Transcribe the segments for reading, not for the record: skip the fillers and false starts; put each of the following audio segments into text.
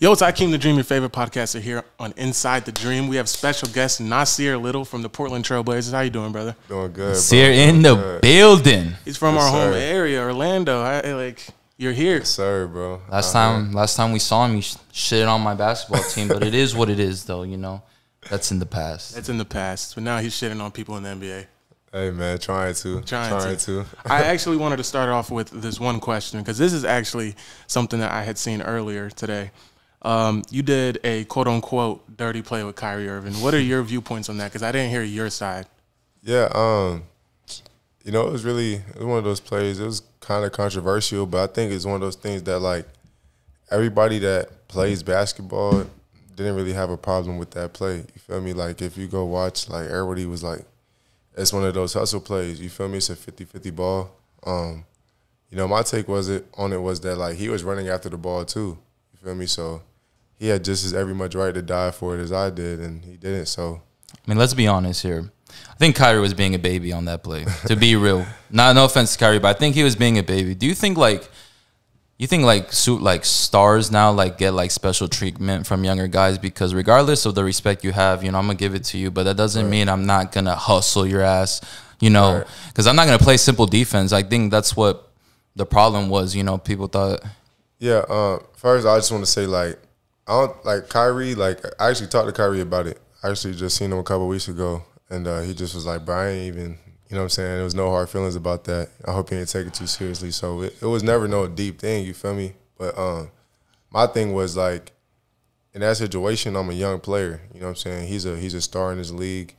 Yo, it's Akeem the Dream, your favorite podcaster here on Inside the Dream. We have special guest Nassir Little from the Portland Trailblazers. How you doing, brother? Doing good, Nassir in the building. He's from our home area, Orlando. You're here. Yes, sir, bro. Last time we saw him, he shitted on my basketball team, but it is what it is, though, you know. That's in the past. That's in the past. But now he's shitting on people in the NBA. Hey, man, trying to. I actually wanted to start off with this one question because this is actually something that I had seen earlier today. You did a quote-unquote dirty play with Kyrie Irving. What are your viewpoints on that? Because I didn't hear your side. Yeah, you know, it was one of those plays. It was kind of controversial, but I think it's one of those things that, like, everybody that plays basketball didn't really have a problem with that play. You feel me? Like, if you go watch, like, everybody was like, it's one of those hustle plays. You feel me? It's a 50-50 ball. You know, my take was that, like, he was running after the ball, too. You feel me? So he had just as much right to die for it as I did, and he didn't. So, I mean, let's be honest here. I think Kyrie was being a baby on that play, to be real. No offense to Kyrie, but I think he was being a baby. Do you think, stars now, like, get, like, special treatment from younger guys? Because regardless of the respect you have, you know, I'm going to give it to you, but that doesn't mean I'm not going to hustle your ass, you know, because I'm not going to play simple defense. I think that's what the problem was, you know, people thought. Yeah, first, I just want to say, like, I don't, like, Kyrie, like, I actually talked to Kyrie about it. I actually just seen him a couple weeks ago, and he just was like, bro, I ain't even, you know what I'm saying? There was no hard feelings about that. I hope he didn't take it too seriously. So it was never no deep thing, you feel me? But my thing was, like, in that situation, I'm a young player, you know what I'm saying? He's a star in his league.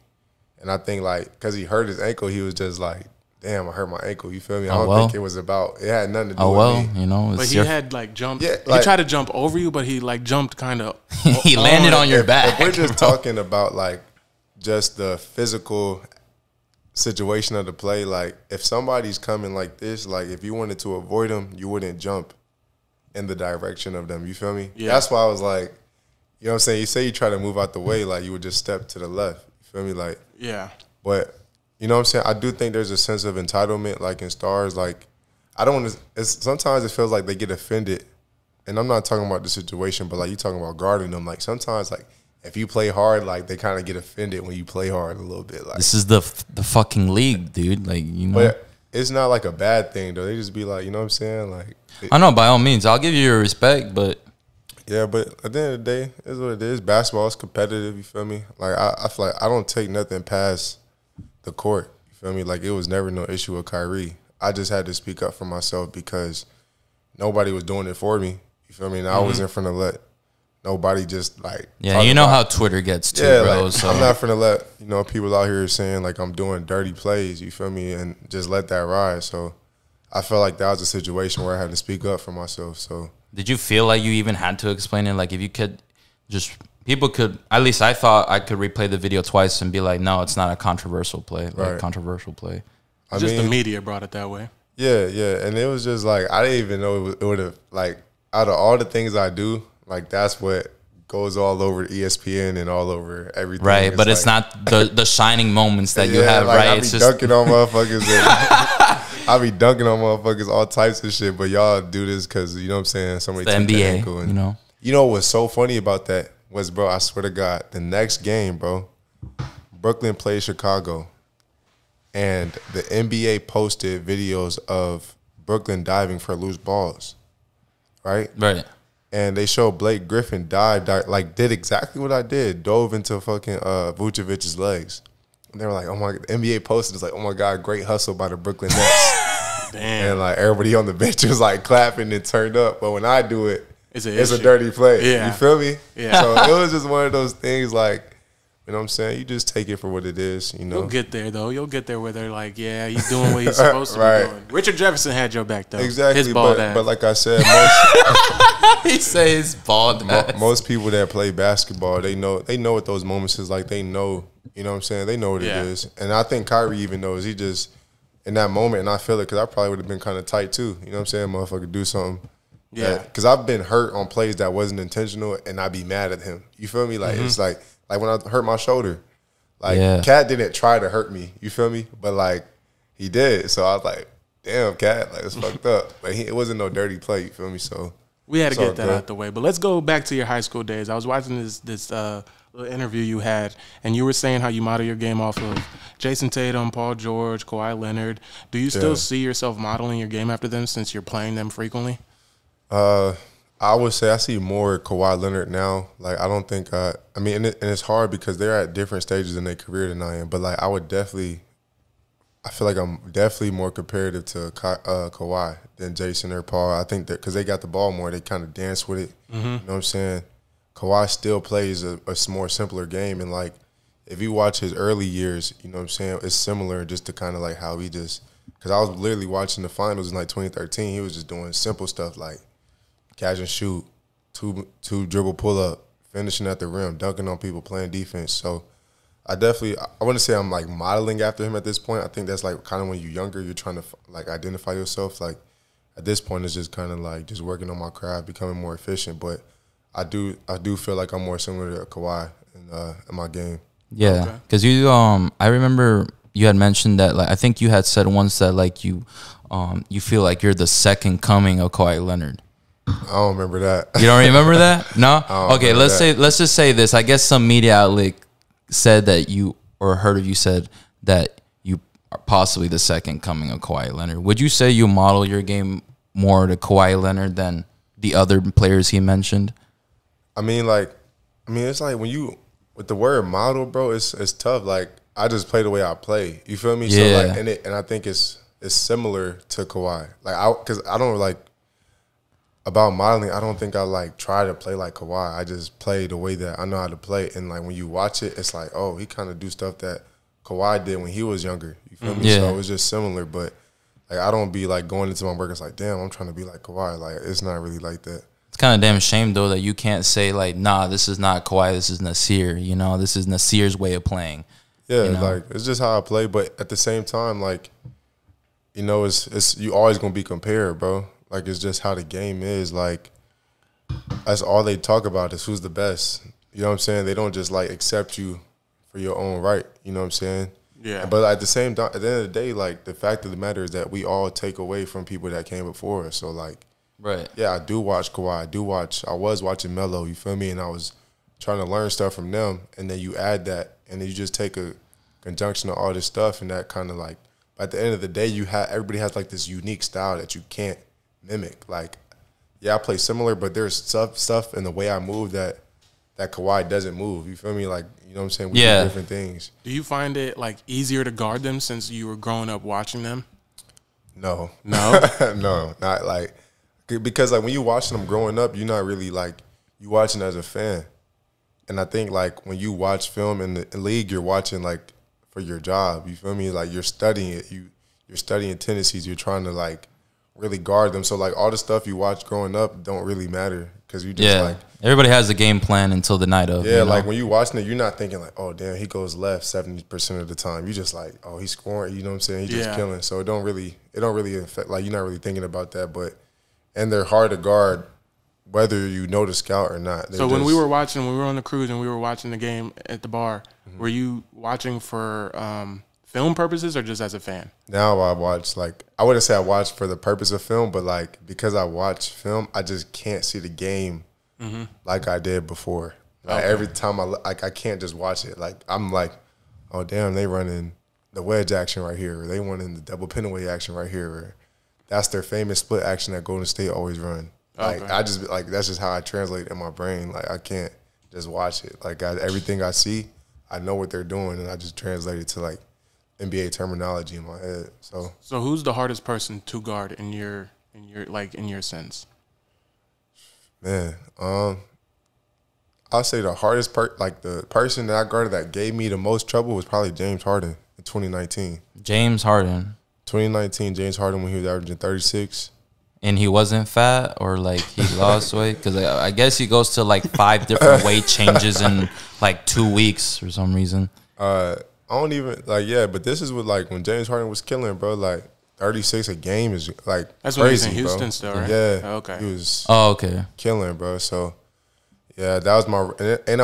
And I think, like, because he hurt his ankle, he was just like, damn, I hurt my ankle, you feel me? I don't think it was about, it had nothing to do with me. You know. But he had, like, jumped. Yeah, like, he tried to jump over you, but he, like, jumped kind of. He landed on your back. If we're just talking about, like, just the physical situation of the play, like, if somebody's coming like this, like, if you wanted to avoid them, you wouldn't jump in the direction of them, you feel me? Yeah. That's why I was like, you know what I'm saying? You say you try to move out the way, like, you would just step to the left, you feel me? Like, yeah. But, you know what I'm saying? I do think there's a sense of entitlement, like, in stars. Like, I don't want to, sometimes it feels like they get offended, and I'm not talking about the situation, but, like, you talking about guarding them. Like, sometimes, like, if you play hard, like, they kind of get offended when you play hard a little bit. Like, this is the fucking league, dude. Like, you know. But it's not like a bad thing, though. They just be like, you know what I'm saying? Like, I know, by all means, I'll give you your respect, but. Yeah, but at the end of the day, it's what it is. Basketball is competitive, you feel me? Like, I feel like I don't take nothing past the court, you feel me? Like, it was never no issue with Kyrie. I just had to speak up for myself because nobody was doing it for me, you feel me? And I wasn't finna let nobody just, like, yeah, you know how Twitter gets too, bro. Like, so I'm not finna let, you know, people out here saying, like, I'm doing dirty plays, you feel me, and just let that ride. So I felt like that was a situation where I had to speak up for myself. So did you feel like you even had to explain it? Like, if you could just, people could, at least I thought I could replay the video twice and be like, no, it's not a controversial play. Like, controversial play. I mean, the media brought it that way. Yeah, yeah. And it was just like, I didn't even know it would have, like, out of all the things I do, like, that's what goes all over ESPN and all over everything. Right, but it's like, not the shining moments that you have, like, right? I be dunking on motherfuckers. I be dunking on motherfuckers, all types of shit, but y'all do this because, you know what I'm saying, somebody the took NBA, the ankle. And, you know what's so funny about that was, bro, I swear to God, the next game, bro, Brooklyn played Chicago, and the NBA posted videos of Brooklyn diving for loose balls, right? Right. And they showed Blake Griffin like, did exactly what I did, dove into fucking Vucevic's legs. And they were like, oh my, the NBA posted, it's like, oh my God, great hustle by the Brooklyn Nets. Damn. And, like, everybody on the bench was, like, clapping and turned up. But when I do it, it's a dirty play. Yeah. You feel me? Yeah. So it was just one of those things, like, you know what I'm saying? You just take it for what it is, you know? You'll get there, though. You'll get there where they're like, yeah, he's doing what he's supposed to be doing. Richard Jefferson had your back, though. Exactly. His bald ass. But like I said, he says bald ass. Most people that play basketball, they know what those moments is like. They know, you know what I'm saying? They know what it is. And I think Kyrie even knows. He just, in that moment, and I feel it because I probably would have been kind of tight too. You know what I'm saying? Motherfucker do something. Yeah. Because I've been hurt on plays that wasn't intentional, and I'd be mad at him. You feel me? Like, it's like when I hurt my shoulder. Like, Cat didn't try to hurt me. You feel me? But, like, he did. So I was like, damn, Cat, like, it's fucked up. But it wasn't no dirty play. You feel me? So We had to get that out the way. But let's go back to your high school days. I was watching this little interview you had, and you were saying how you model your game off of Jason Tatum, Paul George, Kawhi Leonard. Do you still see yourself modeling your game after them since you're playing them frequently? I would say I see more Kawhi Leonard now. Like, I don't think I mean, and it's hard because they're at different stages in their career than I am. But, like, I feel like I'm definitely more comparative to Kawhi than Jason or Paul. I think that because they got the ball more, they kind of dance with it. You know what I'm saying? Kawhi still plays a more simpler game. And, like, if you watch his early years, you know what I'm saying, it's similar just to kind of like how he just – because I was literally watching the finals in, like, 2013. He was just doing simple stuff like catch and shoot, two dribble pull up, finishing at the rim, dunking on people, playing defense. So I wouldn't say I'm like modeling after him at this point. I think that's like kind of when you're younger, you're trying to like identify yourself. Like at this point, it's just kind of like just working on my craft, becoming more efficient. But I do feel like I'm more similar to Kawhi in my game. Yeah, because I remember you had mentioned that, like, I think you had said once that like you feel like you're the second coming of Kawhi Leonard. I don't remember that. You don't remember that? No? Okay, let's just say this. I guess some media outlet said that you, or heard of you said that you are possibly the second coming of Kawhi Leonard. Would you say you model your game more to Kawhi Leonard than the other players he mentioned? I mean, it's like when you, with the word model, bro, it's tough. Like, I just play the way I play. You feel me? Yeah. So like, and I think it's similar to Kawhi. Like, because I don't like, about modeling, I don't think I like try to play like Kawhi. I just play the way that I know how to play. And like when you watch it, it's like, oh, he kind of do stuff that Kawhi did when he was younger. You feel me? Yeah. So it was just similar. But like I don't be like going into my work. It's like, damn, I'm trying to be like Kawhi. Like it's not really like that. It's kind of damn shame though that you can't say like, nah, this is not Kawhi, this is Nassir. You know, this is Nassir's way of playing. Yeah, you know? Like it's just how I play. But at the same time, like, you know, it's you always gonna be compared, bro. Like, it's just how the game is. Like, that's all they talk about is who's the best. You know what I'm saying? They don't just, like, accept you for your own right. You know what I'm saying? Yeah. But at the same time, at the end of the day, like, the fact of the matter is that we all take away from people that came before us. So, like, right. Yeah, I do watch Kawhi. I was watching Melo, you feel me? And I was trying to learn stuff from them. And then you add that. And then you just take a conjunction of all this stuff. And that kind of, like, at the end of the day, everybody has, like, this unique style that you can't mimic. Like, yeah, I play similar, but there's stuff in the way I move that Kawhi doesn't move. You feel me? Like, you know what I'm saying? We do different things. Do you find it like easier to guard them since you were growing up watching them? No, no, not like, because like when you watching them growing up, you're not really like you watching as a fan. And I think like when you watch film in the league, you're watching like for your job. You feel me? Like you're studying it. You're studying tendencies. You're trying to like really guard them. So like all the stuff you watch growing up don't really matter because you just like everybody has a game plan until the night of. Yeah, you know? Like when you watching it, you're not thinking like, oh damn, he goes left 70% of the time. You just like, oh, he's scoring. You know what I'm saying? He's just killing. So it don't really affect. Like you're not really thinking about that. And they're hard to guard whether you know the scout or not. So when we were on the cruise and we were watching the game at the bar, were you watching for film purposes or just as a fan? Now I watch, like, I wouldn't say I watch for the purpose of film, but like because I watch film, I just can't see the game like I did before. Like every time I can't just watch it. Like I'm like, oh damn, they running the wedge action right here, or they running the double pin away action right here, or that's their famous split action that Golden State always run. Like I just like that's just how I translate in my brain. Like I can't just watch it. Like everything I see, I know what they're doing, and I just translate it to like NBA terminology in my head. So who's the hardest person to guard in your sense? Man, I'll say the hardest the person that I guarded that gave me the most trouble was probably James Harden in 2019. James Harden. 2019, James Harden when he was averaging 36. And he wasn't fat or like he lost weight? Because I guess he goes to like 5 different weight changes in like 2 weeks for some reason. I don't even but this is what like when James Harden was killing, bro. Like 36 a game is like that's crazy, what he's in bro. Houston still, right? Yeah, okay. He was killing, bro. So yeah, that was my and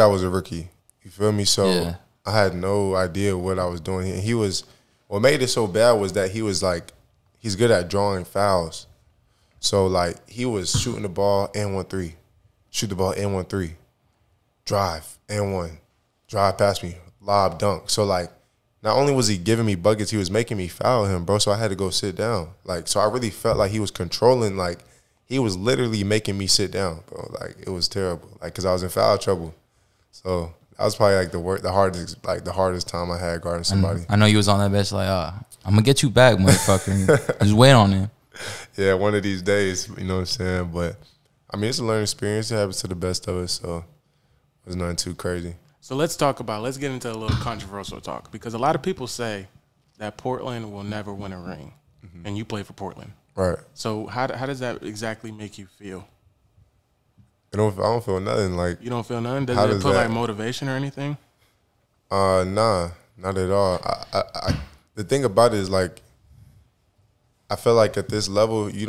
I was a rookie. You feel me? So I had no idea what I was doing. And what made it so bad was that he was like he's good at drawing fouls. So, like, he was shooting the ball and 1-3. Shoot the ball and 1-3. Drive and 1. Drive past me. Lob, dunk. So, like, not only was he giving me buckets, he was making me foul him, bro. So I had to go sit down. Like, so I really felt like he was controlling. Like, he was literally making me sit down, bro. Like, it was terrible. Like, because I was in foul trouble. So that was probably like the hardest time I had guarding somebody. I know you was on that bench like, I'm gonna get you back, motherfucker. Just wait on it. Yeah, one of these days, you know what I'm saying? But I mean, it's a learning experience. It happens to the best of us, so it was nothing too crazy. So let's get into a little controversial talk, because a lot of people say that Portland will never win a ring, and you play for Portland. Right. So how does that exactly make you feel? I don't feel nothing. Like, you don't feel nothing? Does it put like motivation or anything? Nah, not at all. The thing about it is, like, I feel like at this level you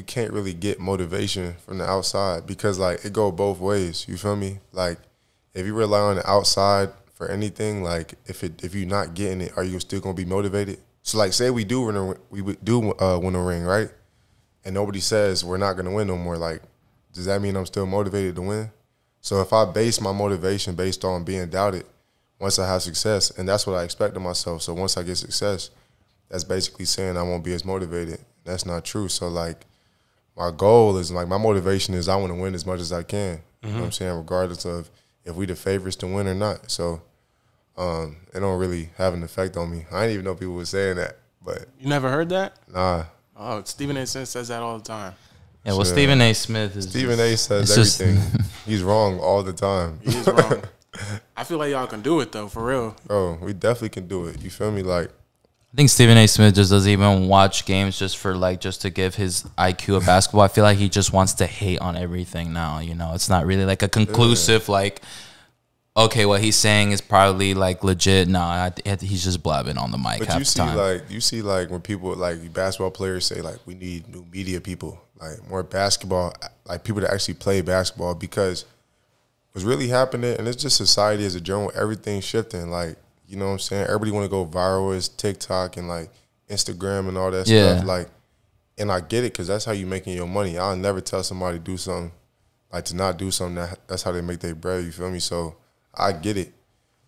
can't really get motivation from the outside, because like it go both ways. You feel me? Like, if you rely on the outside for anything, like if you're not getting it, are you still gonna be motivated? So like, say we do win a ring, right? And nobody says we're not gonna win no more. Like, does that mean I'm still motivated to win? So if I base my motivation based on being doubted, once I have success, and that's what I expect of myself. So once I get success, that's basically saying I won't be as motivated. That's not true. So like, my goal is, like, my motivation is I want to win as much as I can. You know what I'm saying? Regardless of if we the favorites to win or not. So it don't really have an effect on me. I didn't even know people were saying that. But you never heard that? Nah. Oh, Stephen A. Smith says that all the time. Yeah, well, Stephen A. Smith is Stephen A. says everything. He's wrong all the time. He is wrong. I feel like y'all can do it though, for real. Bro, we definitely can do it. You feel me? Like, I think Stephen A. Smith just doesn't even watch games just to give his IQ of basketball. I feel like he just wants to hate on everything now. You know, it's not really like a conclusive, like, okay, what he's saying is probably like legit. Nah, he's just blabbing on the mic. But you see like when people, like basketball players, say like we need new media people, like more basketball, like people that actually play basketball, because what's really happening, and it's just society as a general, everything's shifting. Like, you know what I'm saying? Everybody want to go viral as TikTok and like Instagram and all that stuff. Like, and I get it, because that's how you making your money. I'll never tell somebody to do something, like to not do something. That's how they make their bread. You feel me? So I get it.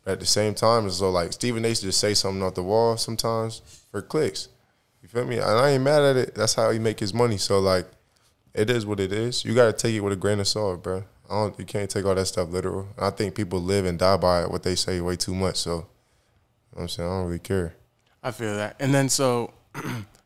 But at the same time, it's so like Stephen A. just say something off the wall sometimes for clicks. You feel me? And I ain't mad at it. That's how he make his money. So like, it is what it is. You got to take it with a grain of salt, bro. You can't take all that stuff literal. I think people live and die by what they say way too much. So, you know what I'm saying, I don't really care. I feel that. And then so,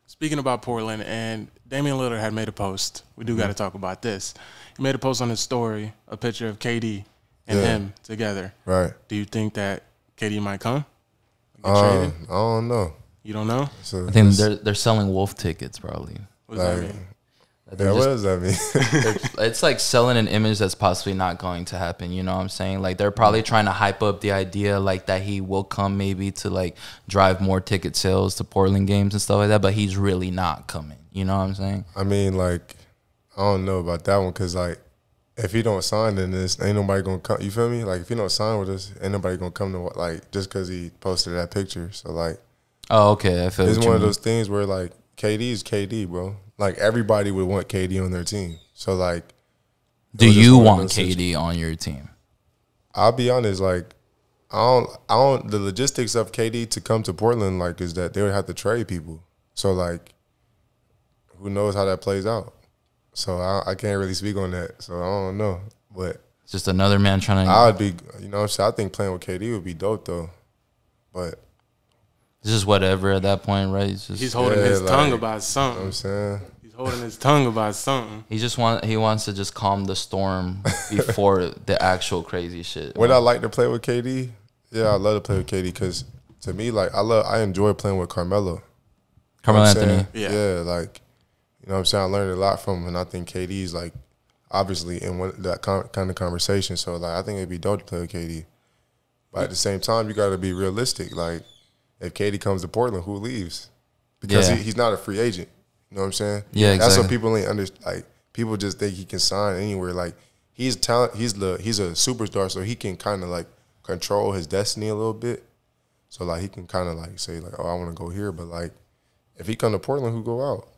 speaking about Portland, and Damian Lillard had made a post. We do got to talk about this. He made a post on his story, a picture of KD and him together. Right. Do you think that KD might come? I don't know. You don't know? I think they're selling Wolf tickets probably. What does that mean? What does that mean? It's like selling an image that's possibly not going to happen. You know what I'm saying? Like, they're probably trying to hype up the idea like that he will come, maybe to like drive more ticket sales to Portland games and stuff like that. But he's really not coming. You know what I'm saying? I mean, like, I don't know about that one, because like, if he don't sign, then this ain't nobody gonna come. You feel me? Like, if he don't sign with us, ain't nobody gonna come to, like, just because he posted that picture. So like, oh, okay, I feel it's one of those things where like KD is KD, bro. Like, everybody would want KD on their team. So like, do you want KD on your team? I'll be honest, like, I don't. The logistics of KD to come to Portland, like, is that they would have to trade people. So like, who knows how that plays out? So I can't really speak on that. So I don't know, but it's just another man trying to. I would be, you know what I'm saying? I think playing with KD would be dope though, but it's just whatever at that point, right? It's just, he's holding his tongue about something. You know what I'm saying? He's holding his tongue about something. He wants to just calm the storm before the actual crazy shit. Would I like to play with KD? Yeah, I love to play with KD, because to me, like, I enjoy playing with Carmelo. Carmelo You know what I'm Anthony. saying? Yeah, like, you know what I'm saying? I learned a lot from him, and I think KD's like obviously in that kind of conversation. So like, I think it'd be dope to play with KD. But at the same time, you got to be realistic. Like, if KD comes to Portland, who leaves? Because he's not a free agent. You know what I'm saying? Yeah, exactly. That's what people ain't understand. Like, people just think he can sign anywhere. Like, he's talent. He's a superstar, so he can kind of like control his destiny a little bit. So like, he can kind of like say like, oh, I want to go here. But like, if he come to Portland, who go out?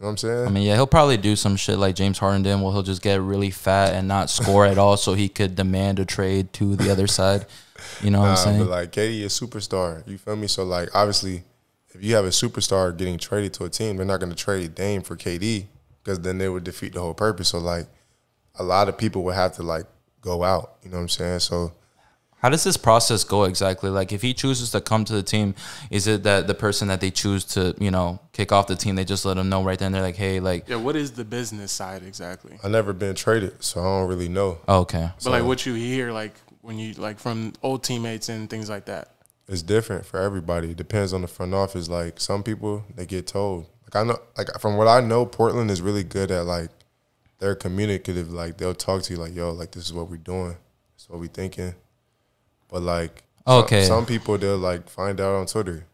what I'm saying? I mean, yeah, he'll probably do some shit like James Harden did, where he'll just get really fat and not score at all, so he could demand a trade to the other side. You know what I'm saying? But like KD is a superstar. You feel me? So like obviously, if you have a superstar getting traded to a team, they're not going to trade Dame for KD because then they would defeat the whole purpose. So like a lot of people would have to like go out. You know what I'm saying? So. How does this process go exactly? Like, if he chooses to come to the team, is it that the person that they choose to, you know, kick off the team, they just let him know right then? They're like, hey, like... Yeah, what is the business side exactly? I never been traded, so I don't really know. Oh, okay. But, like, what you hear, like, when you, like, from old teammates and things like that? It's different for everybody. It depends on the front office. Like, some people, they get told. Like, I know, like, from what I know, Portland is really good at, like, they're communicative. Like, they'll talk to you like, yo, like, this is what we're doing. This is what we're thinking. But, like, some people, they'll, like, find out on Twitter,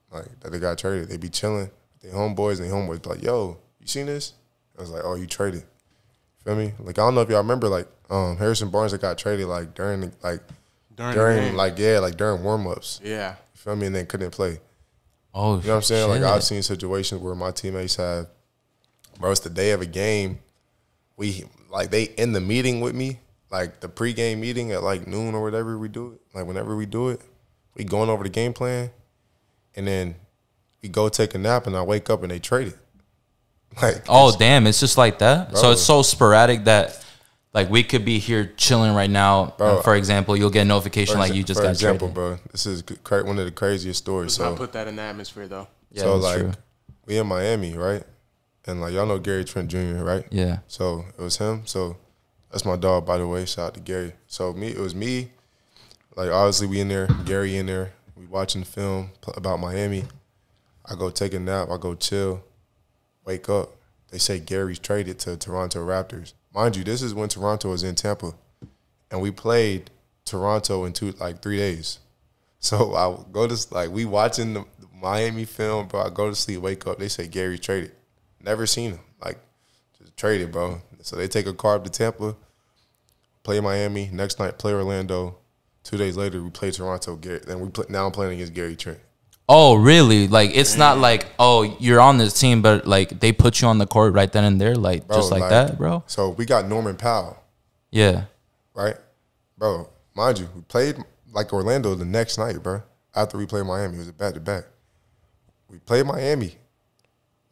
like, that they got traded. They be chilling. They homeboys and homeboys be like, yo, you seen this? I was like, oh, you traded. Feel me? Like, I don't know if y'all remember, like, Harrison Barnes that got traded, like, during warm-ups. Yeah. You feel me? And then couldn't play. Oh, you know what I'm saying? shit. Like, I've seen situations where my teammates have, bro, it's the day of a game. They in the meeting with me. Like, the pregame meeting at, like, noon or whatever we do it. Like, whenever we do it, we going over the game plan, and then we go take a nap, and I wake up, and they trade it. Like, oh, damn, it's just like that? Bro. So it's so sporadic that, like, we could be here chilling right now. Bro, for example, you'll get a notification like you just got traded. bro, this is one of the craziest stories. Let's not put that in the atmosphere, though. Yeah, so, that's like, true. we in Miami, right? And, like, y'all know Gary Trent Jr., right? Yeah. So it was him. So that's my dog, by the way. Shout out to Gary. So it was me. Like, obviously, we in there. Gary in there. We watching the film about Miami. I go take a nap. I go chill. Wake up. They say Gary's traded to Toronto Raptors. Mind you, this is when Toronto was in Tampa. And we played Toronto in 3 days. So I go to, like, we watching the Miami film, bro. I go to sleep, wake up. They say Gary's traded. Never seen him. Like, just traded, bro. So they take a car up to Tampa, play Miami. Next night, play Orlando. 2 days later, we play Toronto. Then now I'm playing against Gary Trent. Oh, really? Like, it's not like, oh, you're on this team, but, like, they put you on the court right then and there, like, bro, just like that, bro? So we got Norman Powell. Yeah. Right? Bro, mind you, we played, like, Orlando the next night, bro. After we played Miami. It was a back-to-back. We played Miami.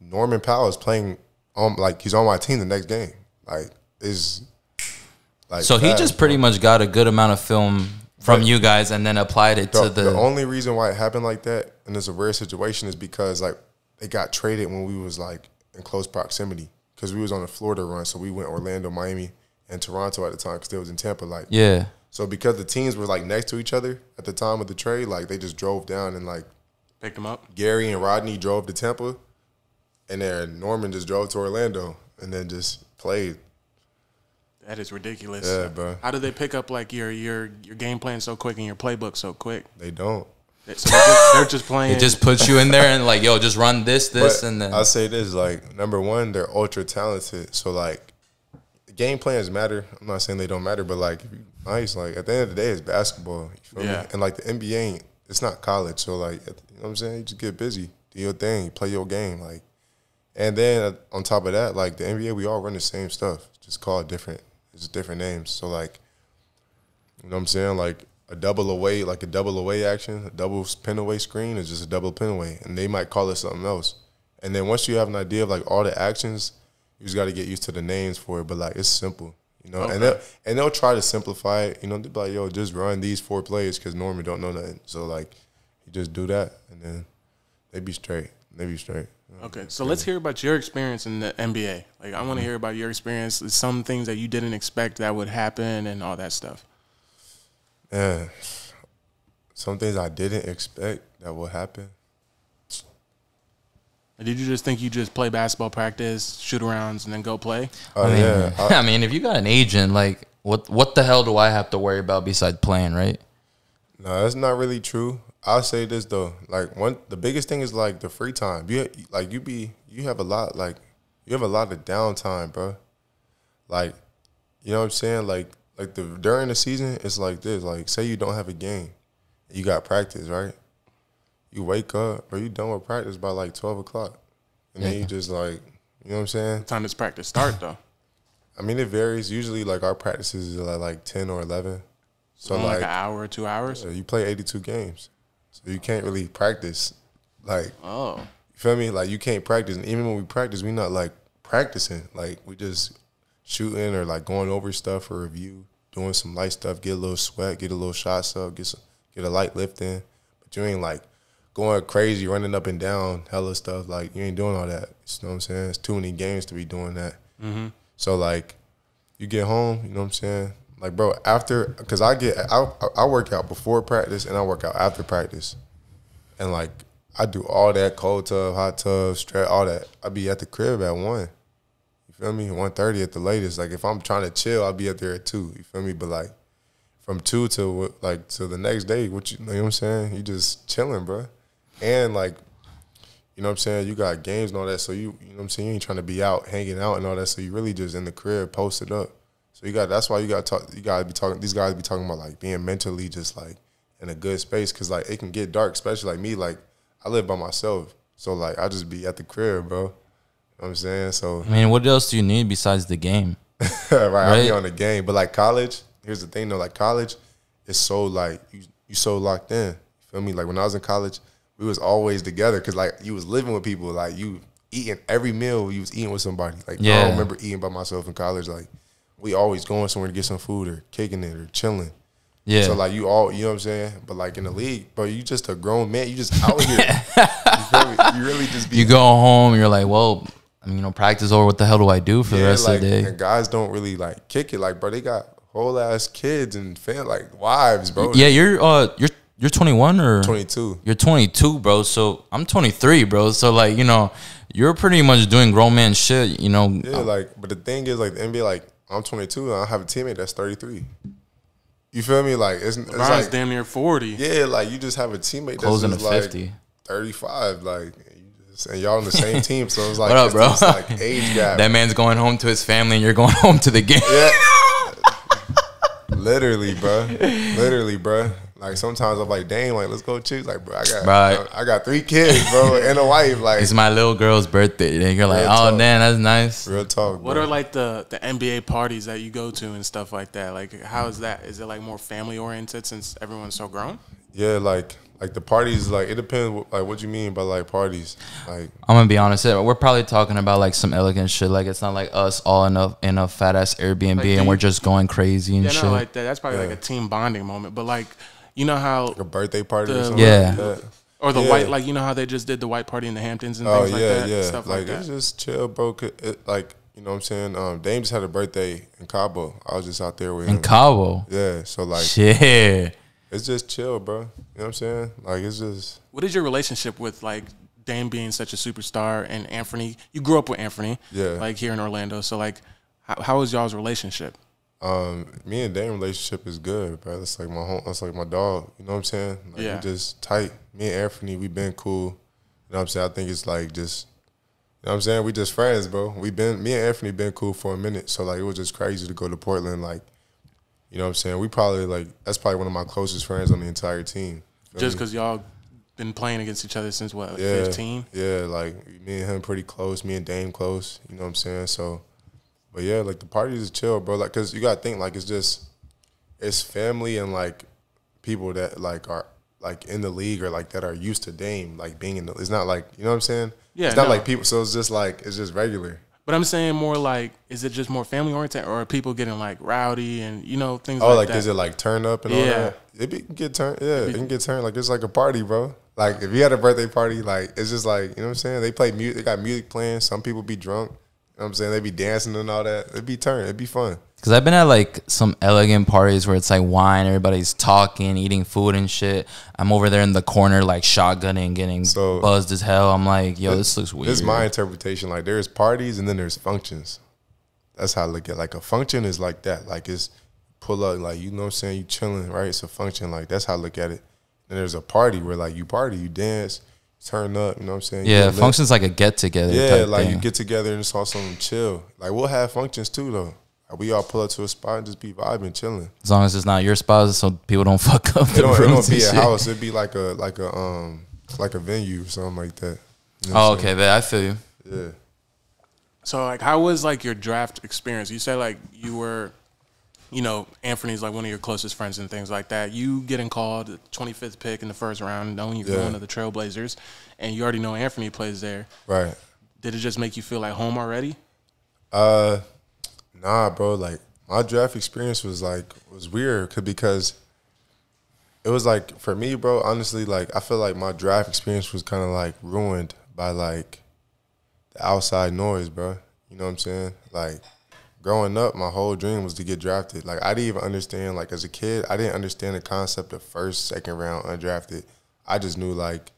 Norman Powell is playing, he's on my team the next game. Like, is like. So he just pretty much got a good amount of film from you guys and then applied it to the only reason why it happened like that, and it's a rare situation, is because, like, they got traded when we was, like, in close proximity because we was on a Florida run. So we went Orlando, Miami, and Toronto at the time because they was in Tampa. Like, yeah. So because the teams were, like, next to each other at the time of the trade, like, they just drove down and, like, picked them up. Gary and Rodney drove to Tampa, and then Norman just drove to Orlando and then just played. That is ridiculous. Yeah, bro. How do they pick up, like, your game plan so quick and your playbook so quick? They don't. So they're just playing. It just puts you in there and, like, yo, just run this, But and then. I'll say this, like, number one, they're ultra talented. So, like, the game plans matter. I'm not saying they don't matter, but, like, if you nice, like, at the end of the day, it's basketball. You feel me? And, like, the NBA ain't, it's not college. So, like, you know what I'm saying? You just get busy. Do your thing. Play your game. Like, and then on top of that, like, the NBA, we all run the same stuff. Just call it different. It's different names. So, like, you know what I'm saying? Like, a double away action, a double pin away screen is just a double pin away. And they might call it something else. And then once you have an idea of, like, all the actions, you just got to get used to the names for it. But, like, it's simple, you know? Okay. And they'll try to simplify it. You know, they'll be like, yo, just run these 4 plays because Norman don't know nothing. So, like, you just do that, and then they be straight. Okay, so let's hear about your experience in the NBA. Like, I want to hear about your experience, some things that you didn't expect that would happen and all that stuff. Yeah, some things I didn't expect that would happen. Did you just think you just play basketball practice, shoot arounds, and then go play? Yeah. I mean, if you got an agent, like, what the hell do I have to worry about besides playing, right? No, that's not really true. I'll say this though, like, the biggest thing is, like, the free time. You have a lot of downtime, bro. Like, you know what I'm saying? Like during the season, it's like this. Like, say you don't have a game, you got practice, right? You wake up, or you done with practice by, like, 12 o'clock, and then you just, like, You know what I'm saying? What time does practice start though? I mean, it varies. Usually, like our practices are like 10 or 11. So Like an hour or 2 hours. yeah, you play 82 games, so you can't really practice. Like, Oh, you feel me? Like you can't practice. And even when we practice, we not like practicing. Like we just shooting or like going over stuff for review, doing some light stuff, get a little sweat, get a little shots up, get a light lift in. But you ain't like going crazy, running up and down, hella stuff. Like you ain't doing all that. You know what I'm saying? It's too many games to be doing that. mm-hmm. So like, you get home, you know what I'm saying? Like, bro, after, because I work out before practice and I work out after practice, and like I do all that cold tub, hot tub, stretch, all that. I be at the crib at 1. You feel me? 1:30 at the latest. Like if I'm trying to chill, I'll be up there at 2. You feel me? But like from 2 to like to the next day, you know what I'm saying? You just chilling, bro. And like, you know what I'm saying? You got games and all that, so you know what I'm saying? You ain't trying to be out, hanging out and all that, so you really just in the crib, posted up. So that's why you got to talk. You got to be talking. These guys be talking about like being mentally just like in a good space, because like it can get dark, especially like me. Like I live by myself, so like I just be at the crib, bro. You know what I'm saying? So I mean, what else do you need besides the game? right, I be on the game, but like college. Here's the thing though, like college, it's so like you so locked in. You feel me? Like when I was in college, we was always together because like you was living with people. Like you eating every meal, you was eating with somebody. Like I don't remember eating by myself in college. Like we always going somewhere to get some food or kicking it or chilling. Yeah. So like you know what I'm saying? But like in the league, bro, you just a grown man. You just out here. You feel me? You really just be. You go home, you're like, well, I mean, practice over. What the hell do I do for the rest like, of the day? And guys don't really like kick it. Like, bro, they got whole ass kids and like wives, bro. Yeah, you're 21 or 22. You're 22, bro. So I'm 23, bro. So like, you're pretty much doing grown man shit, Yeah, like, but the thing is, like, the NBA, like, I'm 22 and I have a teammate that's 33. You feel me? Like, it's like damn near 40. Yeah, like you just have a teammate closing that's to like 50, 35, like, and y'all on the same team. So it's like, what up, bro? This, like age gap. That man's going home to his family, and you're going home to the game. Yeah. Literally, bro. Like sometimes I'm like, dang, like let's go choose. Like, bro, I got 3 kids, bro, and a wife. Like, it's my little girl's birthday, and you're like, oh, damn, that's nice. Real talk. What are like the NBA parties that you go to and stuff like that? Like, how is that? Is it like more family oriented since everyone's so grown? Yeah, like the parties, like it depends. Like, what you mean by like parties? Like, I'm gonna be honest, we're probably talking about like some elegant shit. Like, it's not like us all in a fat ass Airbnb like, and we're just going crazy and shit. No, like that. That's probably like a team bonding moment. But like, you know how like a birthday party or something like that? Or the white, like, you know how they just did the white party in the Hamptons and things like that? Yeah, stuff like that. It's just chill, bro. Like, you know what I'm saying? Dame just had a birthday in Cabo. I was just out there with him. In Cabo? Yeah, so like. Shit. It's just chill, bro. You know what I'm saying? Like, it's just. What is your relationship with, like, Dame being such a superstar and Anthony? You grew up with Anthony. Yeah. Like, here in Orlando. So, like, how is y'all's relationship? Me and Dame relationship is good, bro. That's like that's like my dog. You know what I'm saying? Like, we just tight. Me and Anthony, we been cool. You know what I'm saying? I think it's like just, you know what I'm saying? We just friends, bro. Me and Anthony been cool for a minute. So like it was just crazy to go to Portland. Like, you know what I'm saying? We probably like, that's probably one of my closest friends on the entire team. Just because y'all been playing against each other since what, like 15? Yeah, like me and him pretty close. Me and Dame close. You know what I'm saying? So. But yeah, like the parties is chill, bro. Like, cause you gotta think like it's family and like people that like are like in the league or like that are used to Dame like being in the. It's not like, you know what I'm saying? Yeah, it's not like people. So it's just like it's just regular. But I'm saying more like, is it just more family oriented, or are people getting like rowdy and things like that? Oh, like is it like turn up and all that? It can get turned. Yeah, it can get turned. Like it's like a party, bro. Like if you had a birthday party, like it's just like, you know what I'm saying? They play music. They got music playing. Some people be drunk. You know what I'm saying? They be dancing and all that. It'd be turned. It'd be fun. Because I've been at, like, some elegant parties where it's, like, wine. Everybody's talking, eating food and shit. I'm over there in the corner, like, shotgunning, getting buzzed as hell. I'm like, yo, this looks weird. This is my interpretation. Like, there's parties and then there's functions. That's how I look at it. Like, a function is like that. Like, it's pull up, like, you know what I'm saying? You chilling, right? It's a function. Like, that's how I look at it. And there's a party where, like, you party, you dance, turn up, you know what I'm saying? Yeah, functions like a get together. Yeah, like you get together and it's all something chill. Like we'll have functions too though. Like, we all pull up to a spot and just be vibing, chilling. As long as it's not your spot, so people don't fuck up. It don't be a house. It'd be like a venue or something like that. You know okay, but I feel you. Yeah. So, like, how was, like, your draft experience? You said, like, you were, you know, Anthony's, like, one of your closest friends and things like that. You getting called the 25th pick in the first round, knowing you're going to the Trailblazers, and you already know Anthony plays there. Right. Did it just make you feel like home already? Nah, bro. Like, my draft experience was weird because it was, like, for me, bro, honestly, like, I feel like my draft experience was kind of, like, ruined by, like, the outside noise, bro. You know what I'm saying? Like, growing up, my whole dream was to get drafted. Like, I didn't even understand, like, as a kid, I didn't understand the concept of first, second round undrafted. I just knew, like,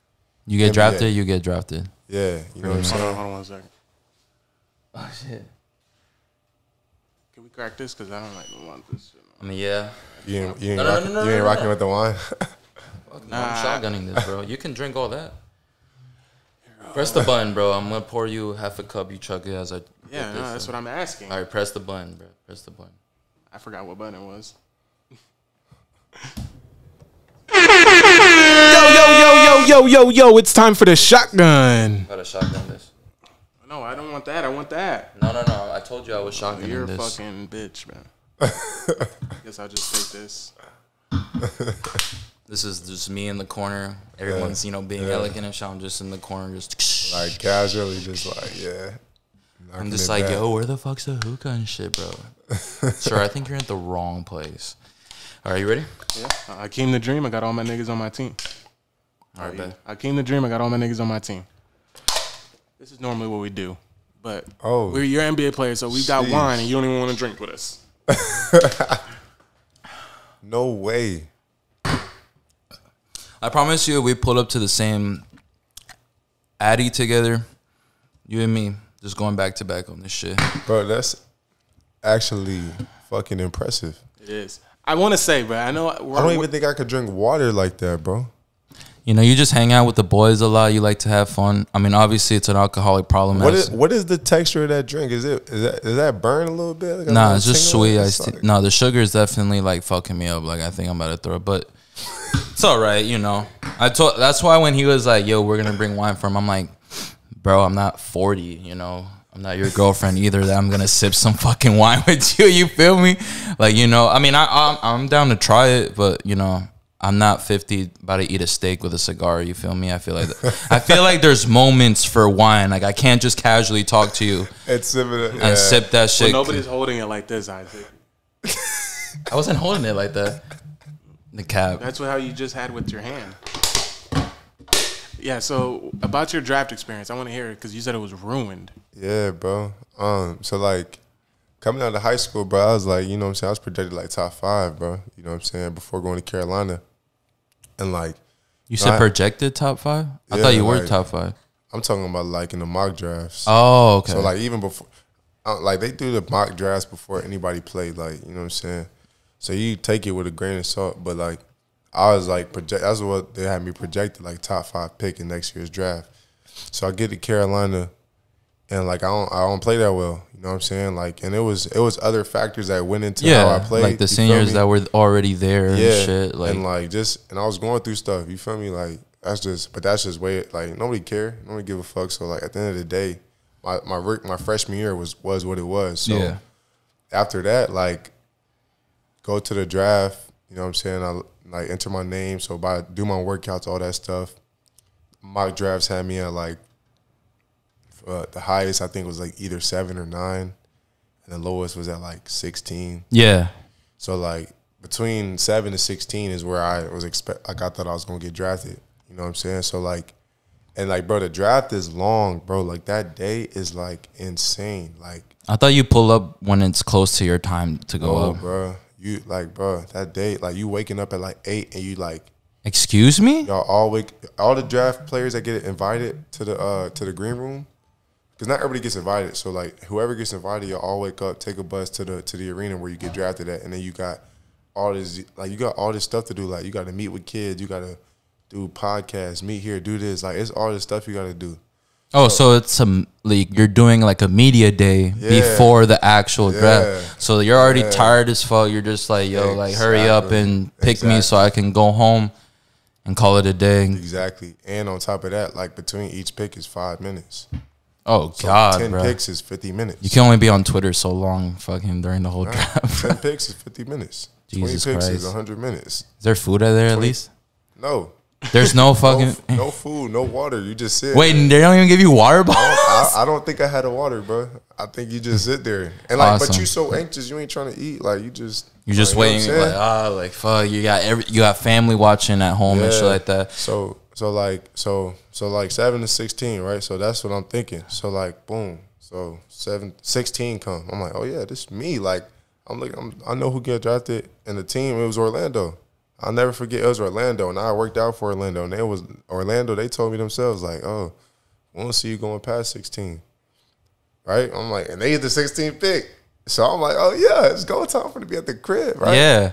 you get drafted, you get drafted. Yeah, you know what I'm saying? Hold on 1 second. Oh, shit. Can we crack this? Because I don't, like, want this shit. I mean, yeah. You ain't rocking with the wine? Fuck, no, I'm shotgunning this, bro. You can drink all that. Press the button, bro. I'm going to pour you half a cup. You chug it as I... Yeah, no, that's what I'm asking. All right, press the button, bro. Press the button. I forgot what button it was. Yo, it's time for the shotgun. Gotta shotgun this. No, I don't want that. I want that. No. I told you I was shotgunning You're this. You're a fucking bitch, man. Guess I'll just take this. This is just me in the corner. Everyone's, you know, being elegant and shit. I'm just in the corner, just like casually, just like, yeah. I'm just like, yo, where the fuck's the hookah and shit, bro? Sir, I think you're at the wrong place. All right, you ready? Yeah. I came to dream. I got all my niggas on my team. All right, bet. I came to dream. I got all my niggas on my team. This is normally what we do, but you're NBA players, so we got wine, and you don't even want to drink with us. No way. I promise you, we pulled up to the same Addy together. You and me, just going back to back on this shit. Bro, that's actually fucking impressive. It is. I want to say, bro, I know. I don't even think I could drink water like that, bro. You know, you just hang out with the boys a lot. You like to have fun. I mean, obviously, it's an alcoholic problem. What is the texture of that drink? Is that burn a little bit? Like nah, it's just sweet. No, the sugar is definitely like fucking me up. Like, I think I'm about to throw it, but it's all right. You know, that's why when he was like, "Yo, we're gonna bring wine for him," I'm like, "Bro, I'm not 40. You know, I'm not your girlfriend either. That I'm gonna sip some fucking wine with you. You feel me? Like, you know, I mean, I'm down to try it, but you know." I'm not 50 about to eat a steak with a cigar. You feel me? I feel like there's moments for wine. Like, I can't just casually talk to you and sip that shit. Well, nobody's holding it like this, Isaac. I wasn't holding it like that. The cap. That's how you just had with your hand. Yeah. So about your draft experience, I want to hear it because you said it was ruined. Yeah, bro. So like, coming out of high school, bro, I was like, you know what I'm saying? I was projected like top 5, bro. You know what I'm saying? Before going to Carolina. And like. You said projected top 5? I thought you were top 5. I'm talking about like in the mock drafts. Oh, okay. So like even before, like they do the mock drafts before anybody played, like, you know what I'm saying? So you take it with a grain of salt. But like, I was like, that's what they had me projected, like top 5 pick in next year's draft. So I get to Carolina. And like I don't play that well, you know what I'm saying? Like, and it was other factors that went into how I played. Like the seniors that were already there and shit. Like, and like and I was going through stuff. You feel me? Like that's just way like nobody care, nobody give a fuck. So like at the end of the day, my freshman year was what it was. So after that, like go to the draft. You know what I'm saying? I like enter my name. So do my workouts, all that stuff. Mock drafts had me at like. The highest I think was like either 7 or 9, and the lowest was at like 16. Yeah. So like between 7 to 16 is where I was I thought I was gonna get drafted. You know what I'm saying? So like, and like, bro, the draft is long, bro. Like that day is like insane. Like I thought you pull up when it's close to your time to go up, bro. You like, bro, that day, like you waking up at like 8 and you like. Excuse me? Y'all all the draft players that get invited to the green room. Because not everybody gets invited. So, like, whoever gets invited, you'll all wake up, take a bus to the arena where you get drafted at. And then you got all this, like, you got all this stuff to do. Like, you got to meet with kids. You got to do podcasts, meet here, do this. Like, it's all this stuff you got to do. Oh, so it's like you're doing, like, a media day before the actual draft. So you're already tired as fuck. You're just like, yo, like, hurry up and pick me so I can go home and call it a day. Exactly. And on top of that, like, between each pick is 5 minutes. Oh, So God, 10 bro. picks is 50 minutes. You can only be on Twitter so long fucking during the whole draft. 10 picks is 50 minutes. Jesus 20 picks Christ. is 100 minutes. Is there food out there at 20 least? No. There's no fucking... No food, no water. You just sit. Wait, they don't even give you water bottles? I don't think I had a water, bro. I think you just sit there. And like, but Awesome. you so anxious, you ain't trying to eat. Like, you just... You're just like, you waiting, know what I'm saying? like fuck. You got family watching at home and shit like that. So like 7 to 16, right? So that's what I'm thinking. So like boom. So 16 come. I'm like, oh yeah, this is me. Like I know who get drafted in the team. It was Orlando. I'll never forget. It was Orlando, and I worked out for Orlando. And it was Orlando. They told me themselves like, oh, we won't see you going past 16, right? I'm like, and they hit the 16th pick. So I'm like, oh yeah, it's go time for to be at the crib, right? Yeah.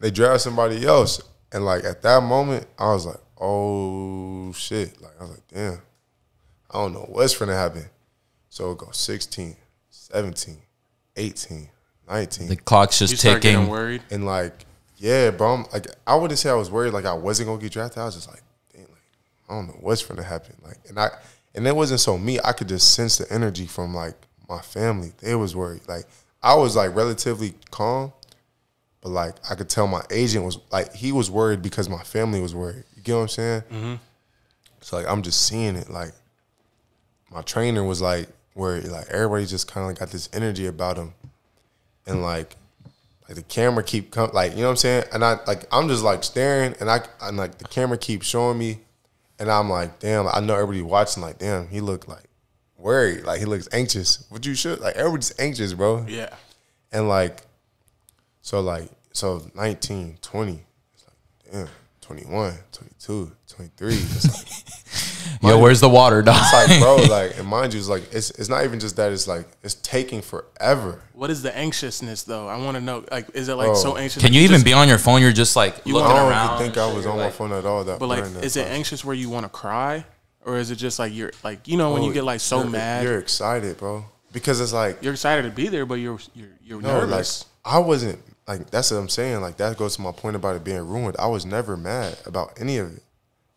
They draft somebody else, and like at that moment, I was like, oh shit. Like I was like, damn, I don't know what's gonna happen. So it goes 16, 17, 18, 19. The clock's just You start ticking. getting worried. And like, yeah, bro, I wouldn't say I was worried like I wasn't gonna get drafted. I was just like, damn, like, I don't know what's gonna happen. Like, and it wasn't so me. I could just sense the energy from like my family. They was worried. Like I was like relatively calm, but like I could tell my agent was like he was worried because my family was worried. You get what I'm saying? Mm-hmm. So like I'm just seeing it. Like my trainer was like worried. Like everybody just kind of like got this energy about him, and like the camera keep coming. Like you know what I'm saying? And I'm just like staring, and I'm like the camera keeps showing me, and I'm like, damn. I know everybody watching. Like damn, he looked like worried. Like he looks anxious. But you should like everybody's anxious, bro. Yeah. And like, so 19, 20, it's like, damn, 21, 22, 23. It's like, Yo, where's the water, dog? it's like, bro, like, and mind you, it's like, it's not even just that, it's like, it's taking forever. What is the anxiousness though? I want to know. Like, is it like so anxious? Can that you even just- be on your phone? You're just like You looking wanna- I around. don't even think I was on my like, phone at all. That, But like, during that is it time. anxious where you want to cry, or is it just like you're like when you get like so mad, You're excited, bro. Because it's like, you're excited to be there, but you're no, nervous. like, I wasn't, like, that's what I'm saying. Like, that goes to my point about it being ruined. I was never mad about any of it.